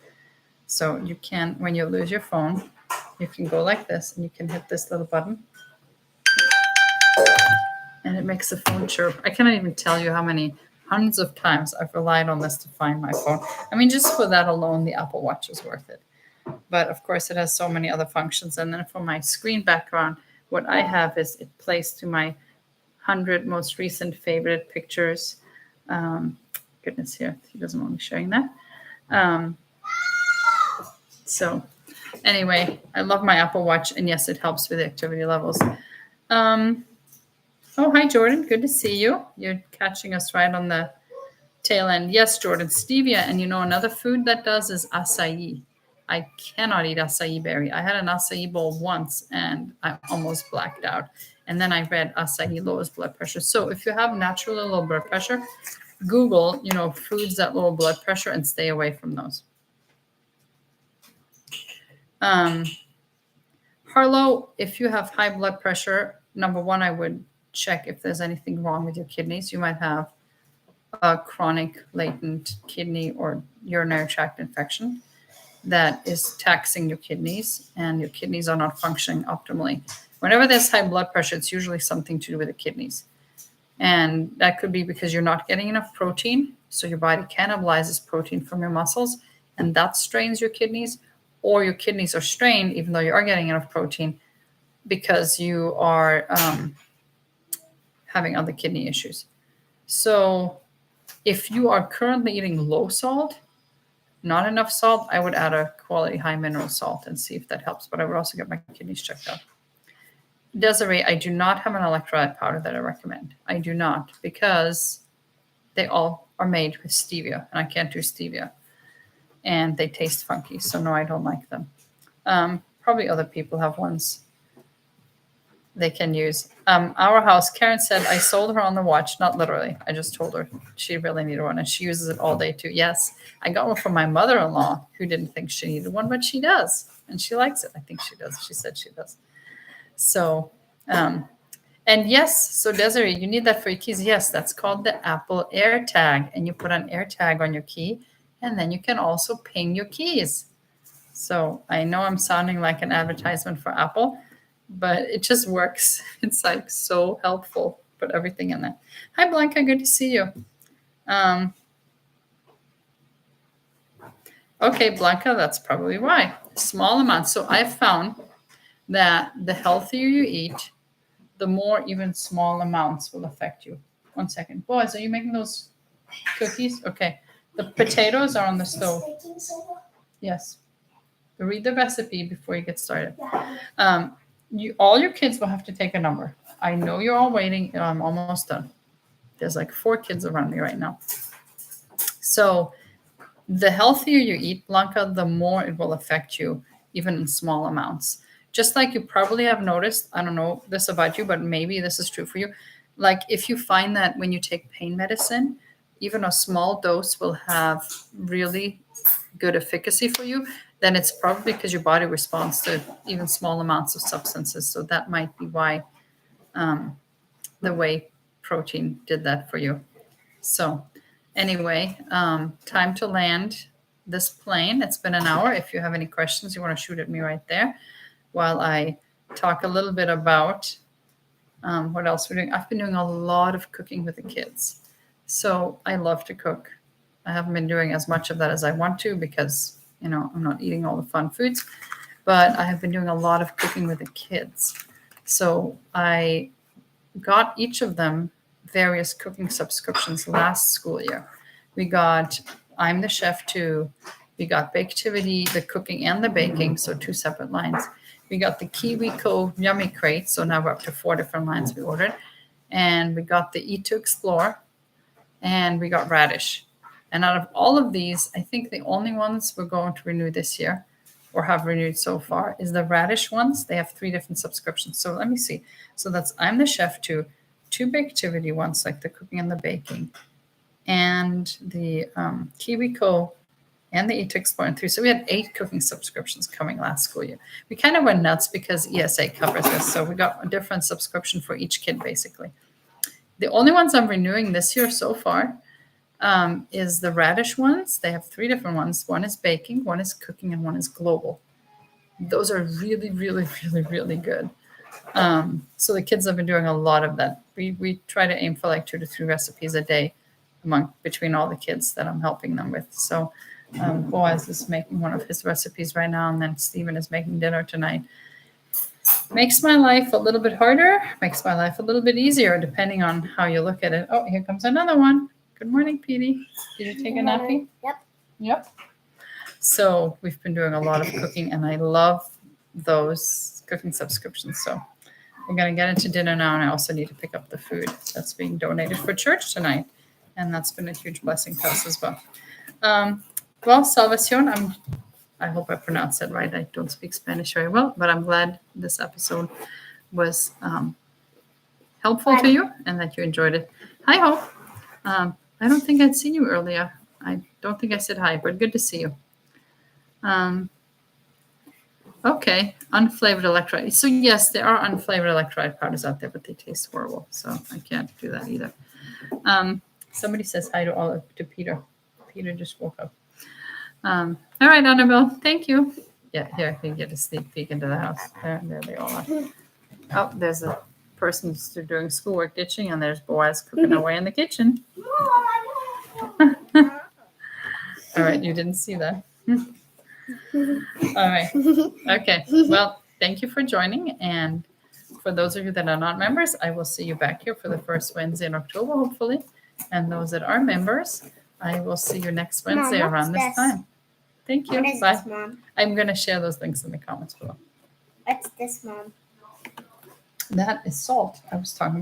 So you can, when you lose your phone, you can go like this, and you can hit this little button. And it makes the phone chirp. I cannot even tell you how many hundreds of times I've relied on this to find my phone. I mean, just for that alone, the Apple Watch is worth it. But of course, it has so many other functions. And then for my screen background, what I have is it plays to my 100 most recent favorite pictures. Goodness, here, he doesn't want me showing that. So anyway, I love my Apple Watch. And yes, it helps with the activity levels. Oh, hi, Jordan. Good to see you. You're catching us right on the tail end. Yes, Jordan, stevia. And you know, another food that does is acai. I cannot eat acai berry. I had an acai bowl once and I almost blacked out. And then I read acai lowers blood pressure. So if you have naturally low blood pressure, Google, you know, foods that lower blood pressure and stay away from those. Harlow, if you have high blood pressure, number one, I would check if there's anything wrong with your kidneys. You might have a chronic latent kidney or urinary tract infection that is taxing your kidneys, and your kidneys are not functioning optimally. Whenever there's high blood pressure, it's usually something to do with the kidneys. And that could be because you're not getting enough protein. So your body cannibalizes protein from your muscles, and that strains your kidneys, or your kidneys are strained even though you are getting enough protein because you are having other kidney issues. So if you are currently eating low salt, not enough salt, I would add a quality high mineral salt and see if that helps. But I would also get my kidneys checked out. Desiree, I do not have an electrolyte powder that I recommend. I do not, because they all are made with stevia, and I can't do stevia. And they taste funky, so no, I don't like them. Probably other people have ones they can use. Our house, Karen said, I sold her on the watch, not literally. I just told her she really needed one, and she uses it all day too. Yes, I got one from my mother-in-law who didn't think she needed one, but she does, and she likes it. I think she does. She said she does. So, and yes, so Desiree, you need that for your keys. Yes, that's called the Apple AirTag, and you put an AirTag on your key, and then you can also ping your keys. So I know I'm sounding like an advertisement for Apple, but it just works. It's like so helpful. Put everything in there. Hi, Blanca. Good to see you. Okay, Blanca, that's probably why. Small amounts. So I found that the healthier you eat, the more even small amounts will affect you. 1 second. Boys, are you making those cookies? Okay. The potatoes are on the stove. Yes. Read the recipe before you get started. All your kids will have to take a number. I know you're all waiting. I'm almost done. There's like 4 kids around me right now. So the healthier you eat, Blanca, the more it will affect you, even in small amounts. Just like you probably have noticed, I don't know this about you, but maybe this is true for you. Like if you find that when you take pain medicine, even a small dose will have really good efficacy for you. then it's probably because your body responds to even small amounts of substances. So that might be why the whey protein did that for you. So anyway, time to land this plane. It's been an hour. If you have any questions, you want to shoot at me right there while I talk a little bit about what else we're doing. I've been doing a lot of cooking with the kids. So I love to cook. I haven't been doing as much of that as I want to because, I'm not eating all the fun foods, but I have been doing a lot of cooking with the kids. So I got each of them various cooking subscriptions last school year. We got I'm the Chef 2. We got Baketivity, the cooking and the baking, so 2 separate lines. We got the KiwiCo Yummy Crate, so now we're up to 4 different lines we ordered. And we got the Eat to Explore, and we got Radish. And out of all of these, I think the only ones we're going to renew this year or have renewed so far is the Radish ones. They have 3 different subscriptions. So let me see. So that's I'm the Chef 2, 2 Baketivity ones, like the cooking and the baking, and the KiwiCo and the Eat to Explore and 3. So we had 8 cooking subscriptions coming last school year. We kind of went nuts because ESA covers this. So we got a different subscription for each kid, basically. The only ones I'm renewing this year so far is the Radish ones. They have 3 different ones. One is baking, one is cooking, and one is global. Those are really, really, really, really good. So the kids have been doing a lot of that. We try to aim for like 2 to 3 recipes a day between all the kids that I'm helping them with. So Boaz is making one of his recipes right now, and then Stephen is making dinner tonight. Makes my life a little bit harder, makes my life a little bit easier, depending on how you look at it. Oh, here comes another one. Good morning, Petey. Did you take a nappy? Yep. So we've been doing a lot of cooking, and I love those cooking subscriptions. So we're going to get into dinner now, and I also need to pick up the food that's being donated for church tonight. And that's been a huge blessing to us as well. Well, Salvacion, I hope I pronounced that right. I don't speak Spanish very well, but I'm glad this episode was helpful to you and that you enjoyed it. Hi, Hope. I don't think I'd seen you earlier. I don't think I said hi, but good to see you. Okay, unflavored electrolyte. So yes, there are unflavored electrolyte powders out there, but they taste horrible. So I can't do that either. Somebody says hi to Peter. Peter just woke up. All right, Annabelle, thank you. Yeah, here you get a sneak peek into the house. There they all are. Oh, there's a person doing schoolwork ditching, and there's Boaz cooking away in the kitchen. All right, you didn't see that. All right. Okay. Well, thank you for joining. And for those of you that are not members, I will see you back here for the first Wednesday in October, hopefully. And those that are members, I will see you next Wednesday around this time. Thank you. Bye. This, Mom? I'm going to share those links in the comments below. What's this, Mom? That is salt. I was talking